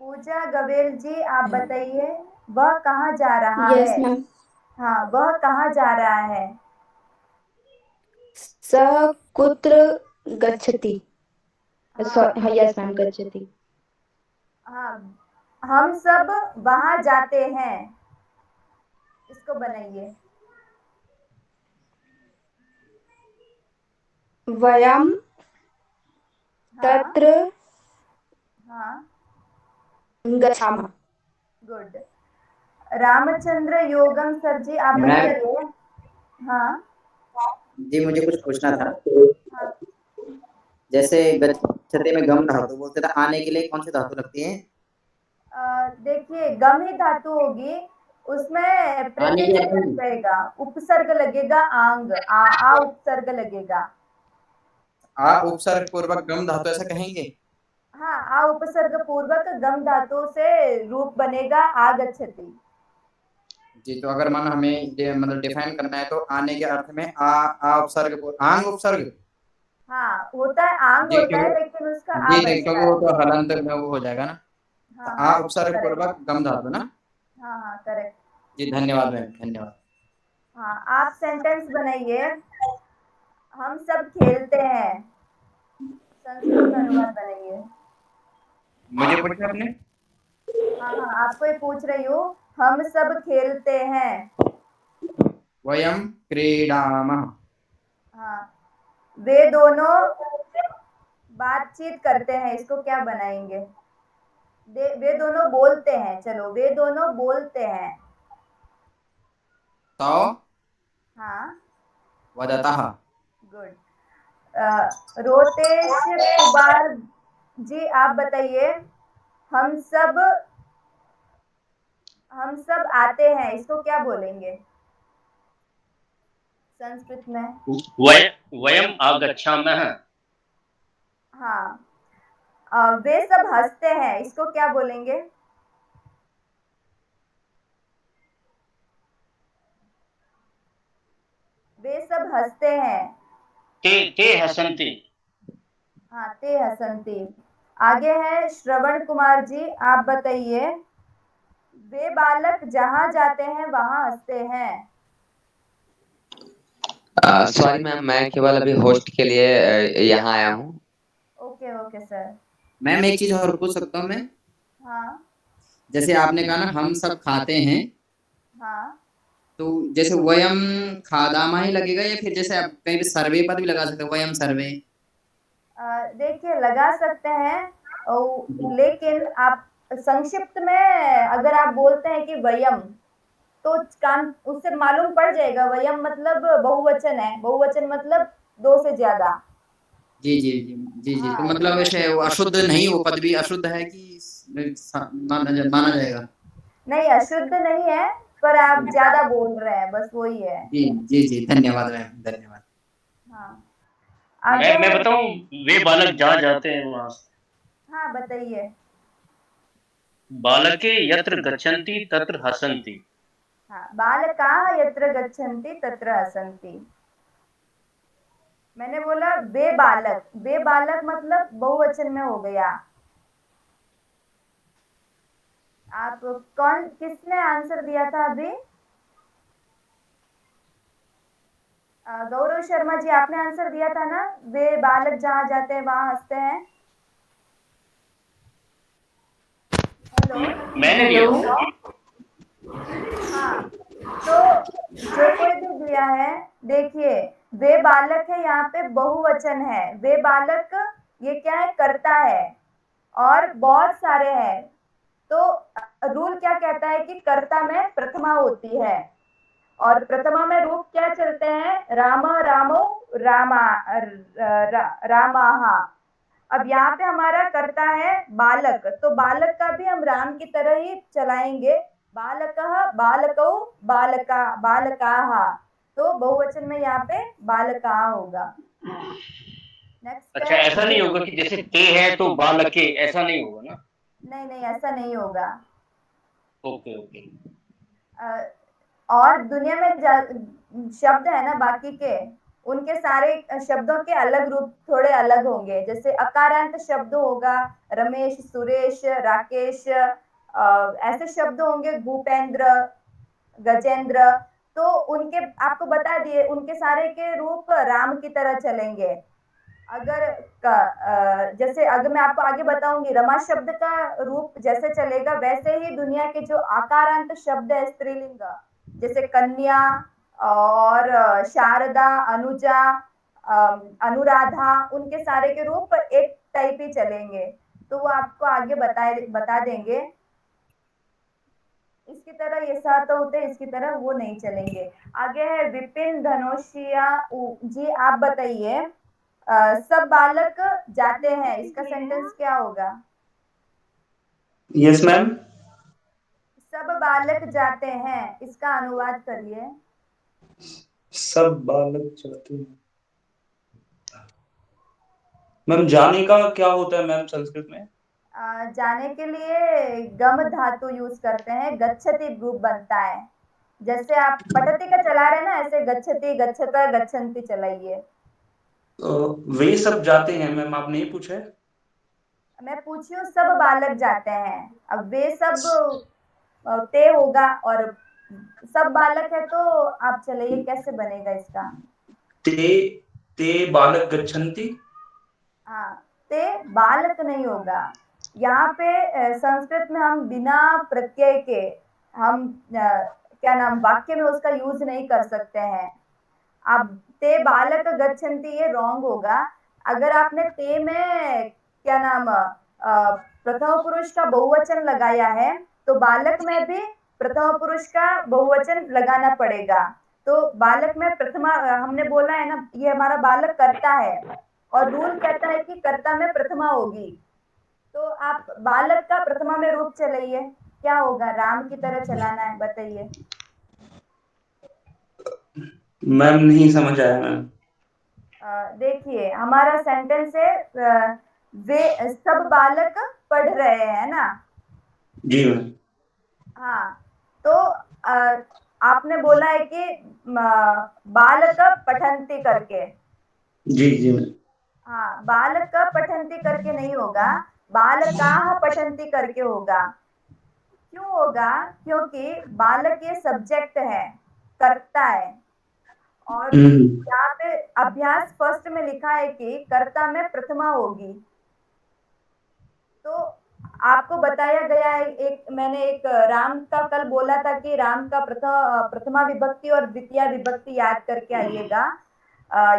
पूजा गवेल जी आप बताइए, वह कहाँ जा रहा यस है? मैम। हाँ, वह कहाँ जा रहा है? सः कुत्र गच्छति। यस मैम, गच्छति। हाँ, हम सब वहाँ जाते हैं, इसको बनाइए। वयं तत्र हाँ, गच्छामः। गुड। रामचंद्र योगम सर जी आप मैम। बताइए। हाँ जी मुझे कुछ पूछना था। हाँ। जैसे गच्छते में गम धातु बोलते थे, आने के लिए कौन सी धातु लगती है? देखिए गम ही धातु होगी, उसमें आने की प्रेफिक्स लगेगा, उपसर्ग लगेगा, आंग आ उपसर्ग लगेगा। आ उपसर्ग पूर्वक गम धातु ऐसा कहेंगे? हाँ, आ उपसर्ग पूर्वक गम धातु से रूप बनेगा आगच्छति। जी, तो अगर मानो हमें मतलब डिफाइन करना है तो आने के अर्थ में आ उपसर्ग आंग उपसर्ग। हाँ, होता है, आंग जी होता है, लेकिन उसका आ जी बनता क्योंकि है। वो तो हलंत में वो हो जाएगा ना। हाँ आ हाँ, उपसर्ग करेक्ट। पूर्वक गम धातु ना। हाँ हाँ, करेक्ट। जी धन्यवाद मैम, धन्यवाद। हाँ, आप सेंटेंस बनाइए, हम सब खेलते हैं, संस्कृत में अनुवाद बनाइए। मुझे पूछा आपने? हाँ हाँ, आपको ही पूछ रही हूँ, हम सब खेलते हैं। वयम क्रीडामः। हाँ, वे दोनों बातचीत करते हैं, इसको क्या बनाएंगे? वे दोनों बोलते हैं, चलो वे दोनों बोलते हैं। तो हाँ, वदतः। गुड। रोतेश कुमार जी आप बताइए, हम सब आते हैं, इसको क्या बोलेंगे संस्कृत में? वयम आगच्छामः। हाँ, वे सब हंसते हैं, इसको क्या बोलेंगे? वे सब हंसते हैं। ते हसन्ति। हाँ, ते हसन्ति। आगे है श्रवण कुमार जी आप बताइए, वे बालक जहाँ जाते हैं वहाँ हंसते हैं। सॉरी मैम, मैं केवल अभी होस्ट के लिए यहाँ आया हूँ। Okay okay sir. मैम एक चीज और पूछ सकता हूँ मैं? हाँ जैसे आपने कहा ना हम सब खाते हैं, हाँ, तो जैसे वयम खादामा ही लगेगा या फिर जैसे आप कहीं भी सर्वे पद भी लगा सकते हैं, वयम सर्वे? देखिए लगा सकते हैं, लेकिन आप संक्षिप्त में अगर आप बोलते हैं कि वयम, तो कान उससे मालूम पड़ जाएगा, वयम मतलब बहुवचन है, बहुवचन मतलब दो से ज्यादा। जी जी जी जी जी, तो मतलब वैसे वो अशुद्ध नहीं, वो पद भी अशुद्ध है कि माना जाएगा? नहीं, अशुद्ध नहीं है, पर आप ज्यादा बोल रहे हैं, बस वही है। जी जी जी, धन्यवाद मैम, धन्यवाद। हाँ, आगे मैं बताऊं, वे बालक जहाँ जाते हैं वहाँ। हाँ बताइए। बालके यत्र गच्छन्ति तत्र हसन्ति। हाँ, बालकाः यत्र गच्छन्ति तत्र हसन्ति। मैंने बोला वे बालक मतलब बहुवचन में हो गया। आप किसने आंसर दिया था अभी? गौरव शर्मा जी आपने आंसर दिया था ना, वे बालक जहाँ जाते हैं वहाँ हंसते हैं। हेलो, मैंने दिया। हाँ, तो जो कोई भी दिया है, देखिए वे बालक है, यहाँ पे बहुवचन है, वे बालक ये क्या है, करता है, और बहुत सारे हैं, तो क्या कहता है कि कर्ता में प्रथमा होती है, और प्रथमा में रूप क्या चलते हैं, राम रामो रामा रामाहा। अब यहाँ पे हमारा कर्ता है बालक, तो बालक का भी हम राम की तरह ही चलाएंगे, बालकः बालकौ बालका बालकाहा, तो बहुवचन में यहाँ पे बालका होगा। नेक्स्ट अच्छा, ऐसा नहीं होगा कि जैसे ते है तो बालके, ऐसा नहीं होगा ना? नहीं नहीं, ऐसा नहीं होगा। Okay okay. और दुनिया में शब्द है ना बाकी के, उनके सारे शब्दों के अलग रूप थोड़े अलग होंगे। जैसे अकारांत शब्द होगा, रमेश, सुरेश, राकेश, ऐसे शब्द होंगे, भूपेंद्र, गजेंद्र, तो उनके आपको बता दिए, उनके सारे के रूप राम की तरह चलेंगे। अगर जैसे अगर मैं आपको आगे बताऊंगी, रमा शब्द का रूप जैसे चलेगा वैसे ही दुनिया के जो आकारांत शब्द है स्त्रीलिंग, जैसे कन्या और शारदा, अनुजा, अनुराधा, उनके सारे के रूप एक टाइप ही चलेंगे। तो वो आपको आगे बता देंगे। इसकी तरह ये साथ होते हैं, इसकी तरह वो नहीं चलेंगे। आगे है विपिन, धनोशिया जी, आप बताइए सब बालक जाते हैं, इसका सेंटेंस क्या होगा? Yes ma'am. सब बालक जाते हैं, इसका अनुवाद करिए। सब बालक जाते हैं मैम, जाने का क्या होता है मैम संस्कृत में? जाने के लिए गम धातु यूज करते हैं, गच्छति रूप बनता है। जैसे आप पठति का चला रहे हैं ना, ऐसे गच्छति, गच्छता, गच्छन्ति चलाइए। वे सब जाते हैं मैम, आप नहीं पूछे? मैं पूछी हूँ सब बालक जाते हैं, अब वे सब ते होगा, और सब बालक है तो आप चलिए, कैसे बनेगा इसका? ते बालक गच्छन्ति। हाँ, ते बालक नहीं होगा। यहाँ पे संस्कृत में हम बिना प्रत्यय के हम क्या नाम वाक्य में उसका यूज नहीं कर सकते हैं। अब ते बालक गच्छन्ति, ये रॉन्ग होगा। अगर आपने ते में क्या नाम प्रथम पुरुष का बहुवचन लगाया है, तो बालक में भी प्रथम पुरुष का बहुवचन लगाना पड़ेगा। तो बालक में प्रथमा, हमने बोला है ना, ये हमारा बालक करता है, और रूल कहता है कि कर्ता में प्रथमा होगी। तो आप बालक का प्रथमा में रूप चलाइए, क्या होगा? राम की तरह चलाना है, बताइए। मैम नहीं समझ आया मैम। देखिए हमारा सेंटेंस है वे सब बालक पढ़ रहे हैं ना। जी मैम। हाँ, तो आपने बोला है कि बालक पठन्ति करके। जी जी मैम। हाँ, बालक पठन्ति करके नहीं होगा, बालकाः पठन्ति करके होगा। क्यों होगा? क्योंकि बालक ये सब्जेक्ट है, कर्ता है, और यहाँ पे अभ्यास फर्स्ट में लिखा है कि कर्ता में प्रथमा होगी। तो आपको बताया गया है, मैंने एक राम का कल बोला था कि राम का प्रथमा विभक्ति और द्वितीय विभक्ति याद करके आइएगा।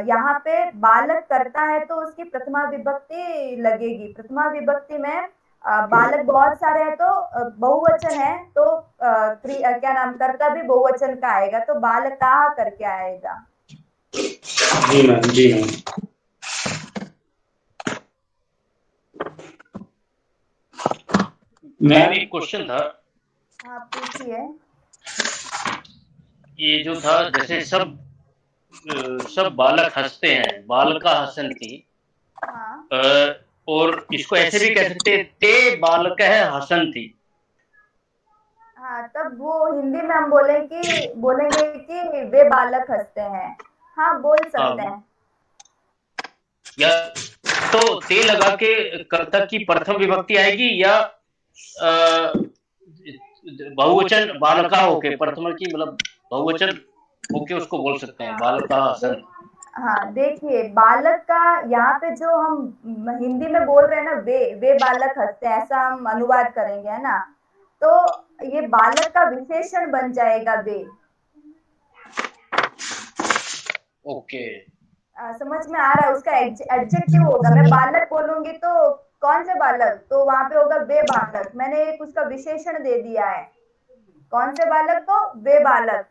यहाँ पे बालक करता है तो उसकी प्रथमा विभक्ति लगेगी। प्रथमा विभक्ति में बालक बहुत सारे हैं तो बहुवचन है, तो क्या नाम कर्ता भी बहुवचन का आएगा, तो बालकाः करके आएगा। जी मैम, जी मैम। मैम एक क्वेश्चन था। हाँ पूछिए। ये जो था, जैसे सब बालक हंसते हैं, बालका हसन्ति, और इसको ऐसे भी कह सकते हैं, ते बालकः हसन्ति। हाँ, तब वो हिंदी में हम बोलेंगे कि वे बालक हंसते हैं। हाँ, बोल सकते हैं। या तो ते लगा के कर्ता की प्रथम विभक्ति आएगी, या बहुवचन बालका होके, प्रथम की मतलब बहुवचन होके उसको बोल सकते हैं, बालका हसन। हाँ, देखिए बालक का यहाँ पे जो हम हिंदी में बोल रहे हैं ना, वे बालक हंसते हैं, ऐसा हम अनुवाद करेंगे, है ना, तो ये बालक का विशेषण बन जाएगा वे। ओके, समझ में आ रहा है? उसका एडजेक्टिव होगा। मैं बालक बोलूंगी तो कौन से बालक, तो वहां पे होगा वे बालक। मैंने एक उसका विशेषण दे दिया है। कौन से बालक, तो वे बालक।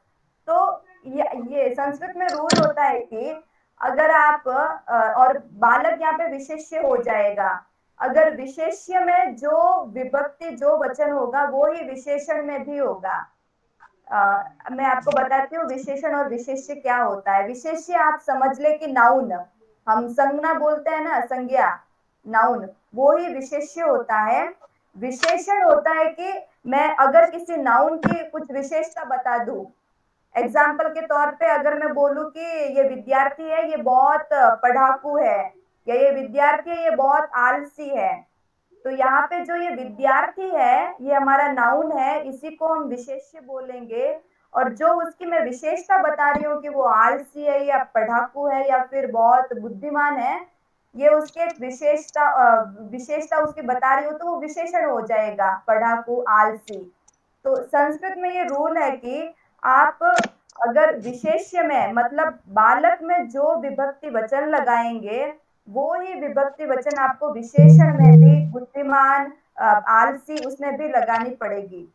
तो ये संस्कृत में रूल होता है कि अगर आप और बालक यहाँ पे विशेष्य हो जाएगा। अगर विशेष्य में जो विभक्ति जो वचन होगा वो ही विशेषण में भी होगा। मैं आपको बताती हूँ विशेषण और विशेष्य क्या होता है। विशेष्य आप समझ ले कि नाउन, हम संज्ञा बोलते हैं ना, संज्ञा, नाउन, वो ही विशेष्य होता है। विशेषण होता है कि मैं अगर किसी नाउन की कुछ विशेषता बता दूं, एग्जाम्पल के तौर पे अगर मैं बोलूं कि ये विद्यार्थी है, ये बहुत पढ़ाकू है, या ये विद्यार्थी है, ये बहुत आलसी है, तो यहाँ पे जो ये विद्यार्थी है ये हमारा नाउन है, इसी को हम विशेष्य बोलेंगे। और जो उसकी मैं विशेषता बता रही हूँ कि वो आलसी है या पढ़ाकू है या फिर बहुत बुद्धिमान है, ये उसके एक विशेषता उसकी बता रही हूँ, तो वो विशेषण हो जाएगा, पढ़ाकू, आलसी। तो संस्कृत में ये रूल है कि आप अगर विशेष्य में मतलब बालक में जो विभक्ति वचन लगाएंगे वो ही विभक्ति वचन आपको विशेषण में भी बुद्धिमान, आलसी, उसमें भी लगानी पड़ेगी।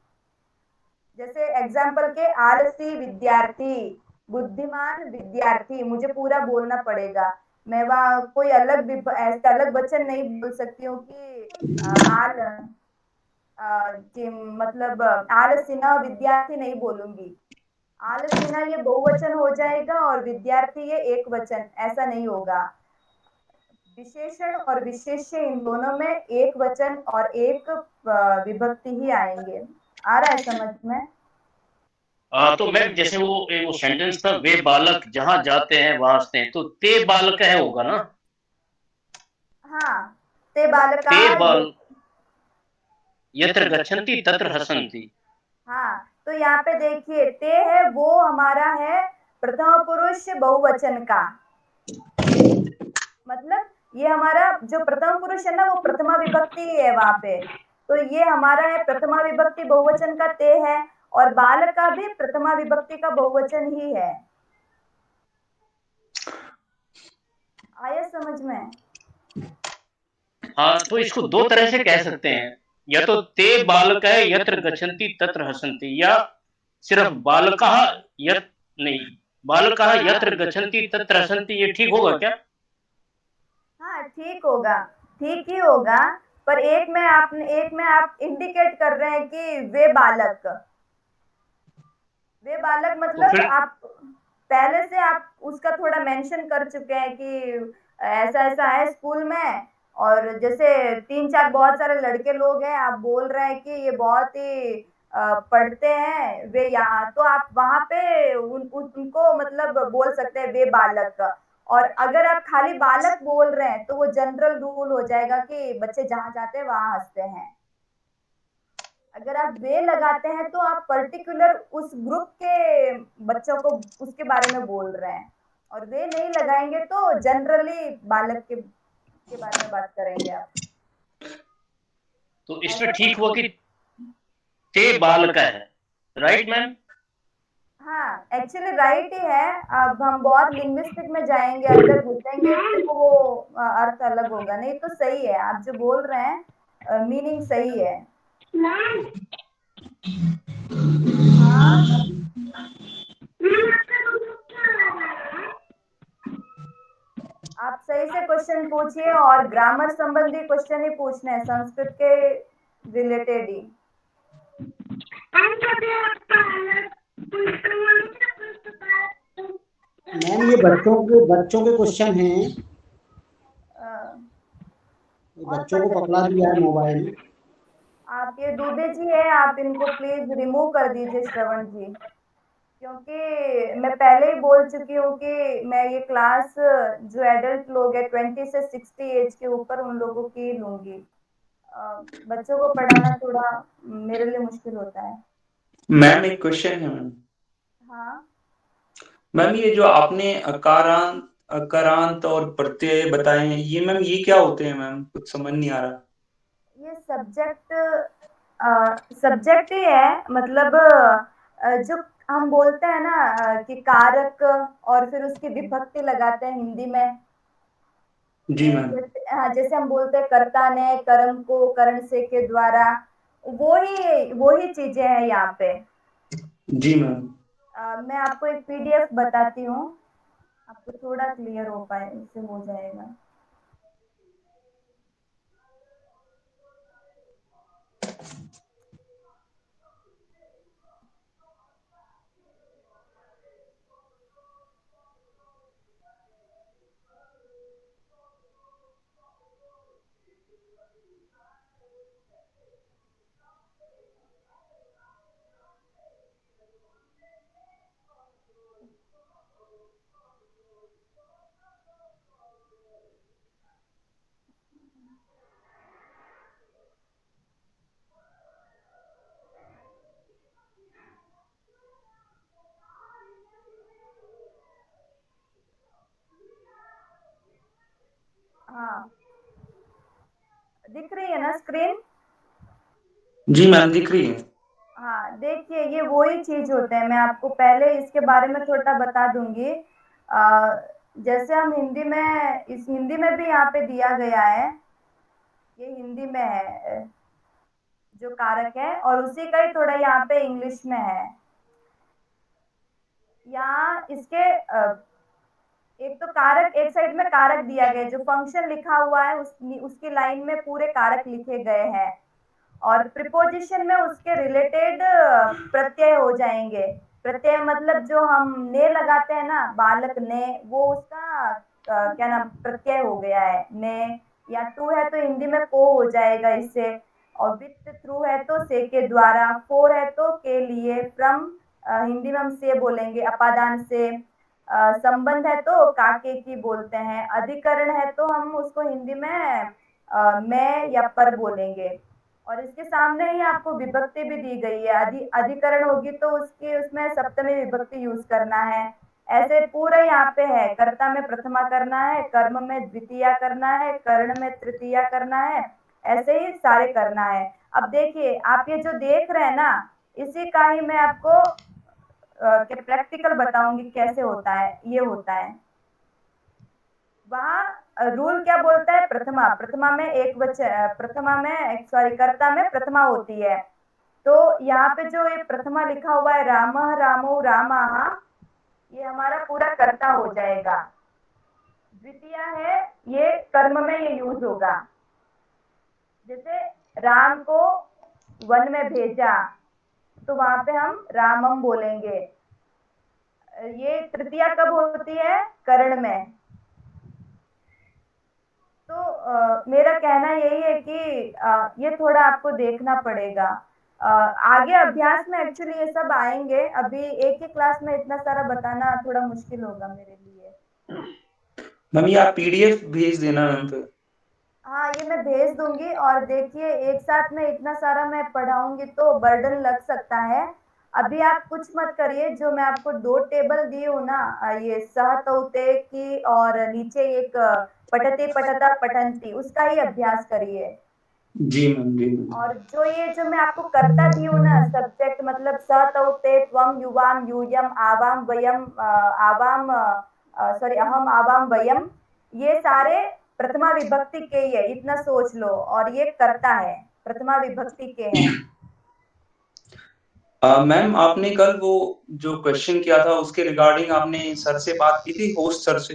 जैसे एग्जाम्पल के आलसी विद्यार्थी, बुद्धिमान विद्यार्थी, मुझे पूरा बोलना पड़ेगा। मैं वहाँ कोई ऐसा अलग वचन नहीं बोल सकती हूँ कि कि मतलब आलसीना विद्यार्थी नहीं बोलूंगी। आलसीना ये बहुवचन हो जाएगा और विद्यार्थी ये एक वचन, ऐसा नहीं होगा। विशेषण और विशेष्य इन दोनों में एक वचन और एक विभक्ति ही आएंगे। आ रहा है समझ में? तो मैम जैसे वो सेंटेंस था, वे बालक जहाँ जाते हैं वहां हंसते हैं, तो ते बालक है होगा ना? हाँ, ते बालका ते बाल यत्र गच्छन्ति तत्र हसन्ति। हाँ, तो यहाँ पे देखिए ते है वो हमारा है प्रथम पुरुष बहुवचन का, मतलब ये हमारा जो प्रथम पुरुष है ना वो प्रथमा विभक्ति है वहां पे, तो ये हमारा है प्रथमा विभक्ति बहुवचन का ते है, और बाल का भी प्रथमा विभक्ति का बहुवचन ही है। आया समझ में? हाँ, तो इसको दो तरह से कह सकते हैं, या तो ते बालका यत्र गच्छन्ति तत्र हसन्ति, या सिर्फ बालकः यत् नहीं, बालकः यत्र गच्छन्ति तत्र हसन्ति, ये ठीक होगा क्या? हाँ ठीक होगा, ठीक ही होगा, पर एक में आप इंडिकेट कर रहे हैं कि वे बालक मतलब तो आप पहले से आप उसका थोड़ा मेंशन कर चुके हैं कि ऐसा ऐसा है स्कूल में, और जैसे 3-4 बहुत सारे लड़के लोग हैं, आप बोल रहे हैं कि ये बहुत ही पढ़ते हैं वे यहाँ, तो आप वहां पे उनको मतलब बोल सकते हैं वे बालक। और अगर आप खाली बालक बोल रहे हैं तो वो जनरल रूल हो जाएगा कि बच्चे जहाँ जाते हैं वहां हंसते हैं। अगर आप वे लगाते हैं तो आप पर्टिकुलर उस ग्रुप के बच्चों को उसके बारे में बोल रहे हैं, और वे नहीं लगाएंगे तो जनरली बालक के बारे में बात करेंगे आप। तो इसमें ठीक हुआ कि ते बालका है, राइट मैम? हाँ, एक्चुअली राइट ही है। अब हम बहुत लिंग्विस्टिक में जाएंगे, अंदर घुसेंगे तो वो अर्थ अलग होगा, नहीं तो सही है आप जो बोल रहे हैं, मीनिंग सही है। हाँ, आप सही से क्वेश्चन पूछिए, और ग्रामर संबंधी क्वेश्चन ही पूछने हैं, संस्कृत के रिलेटेड ही। मैम ये बच्चों के क्वेश्चन हैं, बच्चों को पकड़ा दिया है मोबाइल। आप ये दुबे जी है, आप इनको प्लीज रिमूव कर दीजिए श्रवण जी, क्योंकि मैं पहले ही बोल चुकी हूँ कि मैं ये क्लास जो एडल्ट लोग हैं 20 से 60 एज के ऊपर उन लोगों की लूंगी। बच्चों को पढ़ाना थोड़ा मेरे लिए मुश्किल होता है। मैम एक क्वेश्चन है मैम। हाँ मैम ये जो आपने अकारांत अकारांत और प्रत्यय बताए हैं, ये मैम ये क्या होते हैं मैम? कुछ समझ नहीं आ रहा। ये सब्जेक्ट ही है, मतलब जो हम बोलते हैं ना कि कारक और फिर उसकी विभक्ति लगाते हैं हिंदी में, जी मैम। जैसे हम बोलते हैं कर्ता ने कर्म को करण से के द्वारा, वो ही चीजें हैं यहाँ पे। जी मैम। मैं आपको एक पीडीएफ बताती हूँ, आपको थोड़ा क्लियर हो पाए, इससे हो जाएगा। हाँ, दिख रही है ना स्क्रीन? जी मैम दिख रही है। हाँ, देखिए ये वही चीज होते हैं। मैं आपको पहले इसके बारे में थोड़ा बता दूंगी। जैसे हम हिंदी में, इस हिंदी में भी यहाँ पे दिया गया है, ये हिंदी में है जो कारक है, और उसी का ही थोड़ा यहाँ पे इंग्लिश में है। यहाँ इसके एक तो कारक, एक साइड में कारक दिया गया है, जो फंक्शन लिखा हुआ है उसकी लाइन में पूरे कारक लिखे गए हैं, और प्रीपोजिशन में उसके रिलेटेड प्रत्यय हो जाएंगे। प्रत्यय मतलब जो हम ने लगाते हैं ना, बालक ने, वो उसका क्या नाम प्रत्यय हो गया है ने। या टू है तो हिंदी में को हो जाएगा इससे, और विथ थ्रू है तो से के द्वारा, फोर है तो के लिए, फ्रॉम हिंदी में हम से बोलेंगे अपादान से। संबंध है तो काके की बोलते हैं। अधिकरण है तो हम उसको हिंदी में मैं या पर बोलेंगे। और इसके सामने ही आपको विभक्ति भी दी गई है। अधिकरण होगी तो उसकी उसमें सप्तमी विभक्ति यूज करना है। ऐसे पूरा यहाँ पे है, कर्ता में प्रथमा करना है, कर्म में द्वितीया करना है, कर्ण में तृतीया करना है, ऐसे ही सारे करना है। अब देखिए आप ये जो देख रहे हैं ना, इसी का ही मैं आपको प्रैक्टिकल बताऊंगी कैसे होता है। ये होता है वहाँ रूल क्या बोलता है, प्रथमा, प्रथमा में एक वचन, प्रथमा में सॉरी कर्ता में प्रथमा होती है। तो यहाँ पे जो ये प्रथमा लिखा हुआ है, रामः रामो रामाः, ये हमारा पूरा कर्ता हो जाएगा। द्वितीया है, ये कर्म में ये यूज होगा। जैसे राम को वन में भेजा, तो वहां पे हम रामम बोलेंगे। ये तृतीया कब होती है, करण में। तो मेरा कहना यही है कि ये थोड़ा आपको देखना पड़ेगा। आगे अभ्यास में एक्चुअली ये सब आएंगे, अभी एक ही क्लास में इतना सारा बताना थोड़ा मुश्किल होगा मेरे लिए। मैम ये आप पीडीएफ भेज देना मैम फिर। हाँ, ये मैं भेज दूंगी। और देखिए एक साथ में इतना सारा मैं पढ़ाऊंगी तो बर्डन लग सकता है। अभी आप कुछ मत करिए, जो मैं आपको 2 टेबल दी हूँ ना, ये सहतौते की और नीचे एक पठते पठता पठंती, उसका ही अभ्यास करिए। जी मैम जी मैम। और जो मैं आपको कर्ता दी हूँ ना, सब्जेक्ट मतलब सहतौते त्वम युवाम यूयम आवाम वयम आवाम सॉरी अहम आवाम वयम, ये सारे प्रथमा विभक्ति के ही है, इतना सोच लो। और ये कर्ता है, प्रथमा विभक्ति के हैं। मैम आपने कल वो जो क्वेश्चन किया था उसके रिगार्डिंग आपने सर से बात की थी, होस्ट सर से?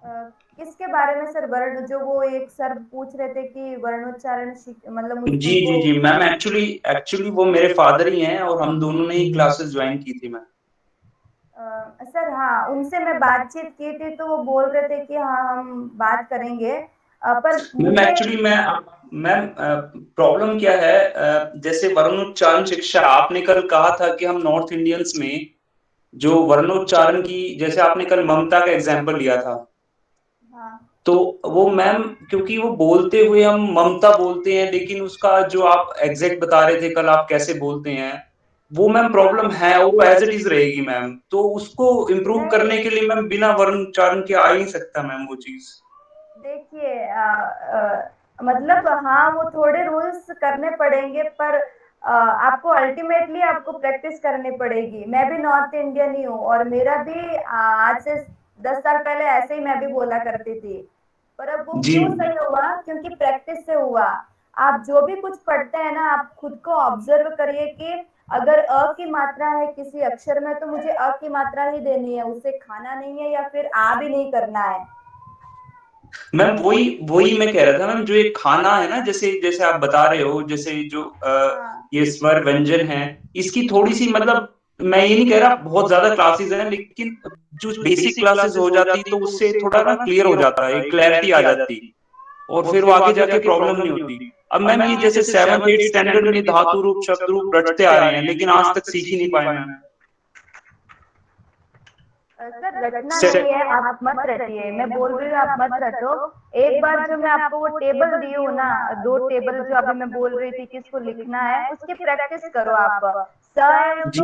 किसके बारे में सर? वर्ण, जो वो एक सर पूछ रहे थे कि वर्णोच्चारण मतलब जी उनको। जी जी मैम, एक्चुअली एक्चुअली वो मेरे फादर ही हैं और हम दोनों ने ही क्लासेस ज्वाइन की थी मैम। सर हाँ, उनसे मैं बातचीत की थी तो वो बोल रहे थे कि हाँ हम बात करेंगे। पर मैम मुझे एक्चुअली मैम प्रॉब्लम क्या है, जैसे वर्णोच्चारण शिक्षा आपने कल कहा था कि हम नॉर्थ इंडियंस में जो वर्णोच्चारण की, जैसे आपने कल ममता का एग्जांपल लिया था, हाँ तो वो मैम क्योंकि वो बोलते हुए हम ममता बोलते हैं, लेकिन उसका जो आप एग्जैक्ट बता रहे थे कल आप कैसे बोलते हैं, वो मैम प्रॉब्लम है और वो एज इट इज रहेगी मैम। तो उसको इम्प्रूव नहीं, करने के लिए मैम बिना वर्ण उच्चारण के आ ही नहीं सकता मैम वो चीज। देखिए मतलब हाँ वो थोड़े रूल्स करने पड़ेंगे, पर आपको अल्टीमेटली आपको प्रैक्टिस करनी पड़ेगी। मैं भी नॉर्थ इंडियन ही हूँ और मेरा भी आज से 10 साल पहले ऐसे ही मैं भी बोला करती थी, पर अब वो जी क्यों सही हुआ, क्योंकि प्रैक्टिस से हुआ। आप जो भी कुछ पढ़ते हैं ना, आप खुद को ऑब्जर्व करिए कि अगर अ की मात्रा है किसी अक्षर में तो मुझे अ की मात्रा ही देनी है, उसे खाना नहीं है या फिर आ भी नहीं करना है। मैम वही वही मैं कह रहा था मैम, जो ये खाना है ना, जैसे जैसे आप बता रहे हो, जैसे जो ये स्वर व्यंजन है, इसकी थोड़ी सी मतलब, मैं ये नहीं कह रहा बहुत ज्यादा क्लासेस हैं, लेकिन जो बेसिक क्लासेस हो जाती तो उससे थोड़ा ना क्लियर हो जाता है, क्लैरिटी आ जाती, और फिर वो आगे जाके प्रॉब्लम नहीं होती। अब मैम ये जैसे 7th 8th स्टैंडर्ड में धातु रूप शब्द रूप रटते आ रहे हैं, लेकिन आज तक सीख ही नहीं पाए मैम। सर रटना नहीं है, आप मत रटिए, मैं बोल रही हूँ आप मत रटो। एक बार जो मैं आपको वो टेबल दी हूँ ना, 2 टेबल जो अभी मैं बोल रही थी किसको लिखना है, उसकी प्रैक्टिस करो आप। स है तो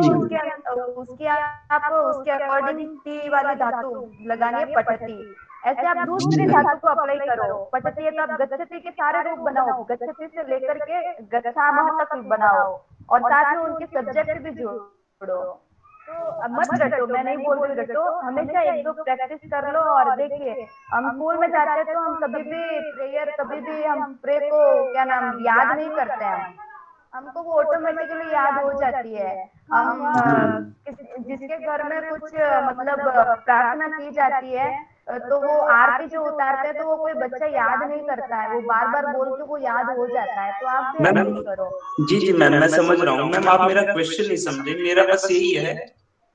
उसके आप उसके अकॉर्डिंग टी वाली धातु लगानी है, पठती। ऐसे आप दूसरी धातु को अप्लाई करो, पठती है तो आप गच्छति के सारे रूप बनाओ, गच्छति से लेकर के गच्छामः तक बनाओ, और साथ में उनके सब्जेक्ट भी जोड़ो। तो मत रटो, मैं नहीं बोल रही रटो, हमेशा 1-2 प्रैक्टिस कर लो। और देखिए हम स्कूल में जाते हैं तो हम कभी भी प्रेयर, कभी भी हम प्रे को क्या नाम याद नहीं करते हैं, हमको वो ऑटोमेटिकली याद हो जाती है। हम जिसके घर में कुछ मतलब प्रार्थना की जाती है तो वो आरती जो उतारते हैं तो वो कोई बच्चा याद नहीं करता है, वो बार बार बोल के वो याद हो जाता है, तो आप भी ऐसे ही करो। जी जी मैम, मैं समझ रहा हूँ मैम, आप मेरा क्वेश्चन नहीं समझे। मेरा बस यही है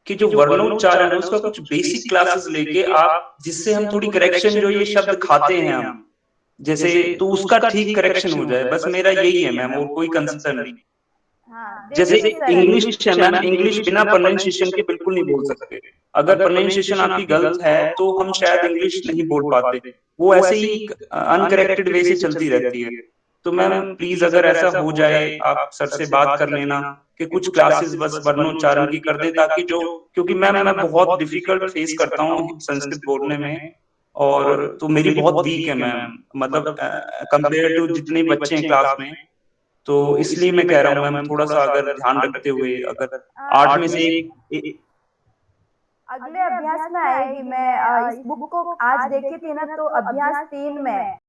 कि जो वर्णोच्चारण है उसका कुछ बेसिक क्लासेस लेके आप, जिससे हम थोड़ी करेक्शन, जो ये शब्द खाते हैं हम जैसे, तो उसका ठीक करेक्शन हो जाए, बस मेरा यही है मैम, और कोई कंसर्न नहीं। जैसे इंग्लिश है मैम, इंग्लिश बिना प्रोनाउंसिएशन के बिल्कुल नहीं बोल सकते। अगर प्रोनाउंसिएशन आपकी गलत है तो हम शायद इंग्लिश नहीं बोल पाते, वो ऐसे ही अनकरेक्टेड वे से चलती रहती है। तो मैम प्लीज अगर ऐसा हो जाए, आप सर से बात कर लेना कि कुछ क्लासेस बस वर्णोच्चारण की कर दे, ताकि जो, क्योंकि मैम मैं बहुत डिफिकल्ट फेस करता हूँ संस्कृत बोलने में, और तो मेरी बहुत वीक है मैम, मतलब कंपेयर टू जितने बच्चे हैं क्लास में। तो इसलिए मैं कह रहा हूँ मैम, थोड़ा सा अगर ध्यान रखते हुए, अगर 8 में से एक अगले अभ्यास में आएगी। मैं इस बुक को आज देखी थी ना, तो अभ्यास 3 में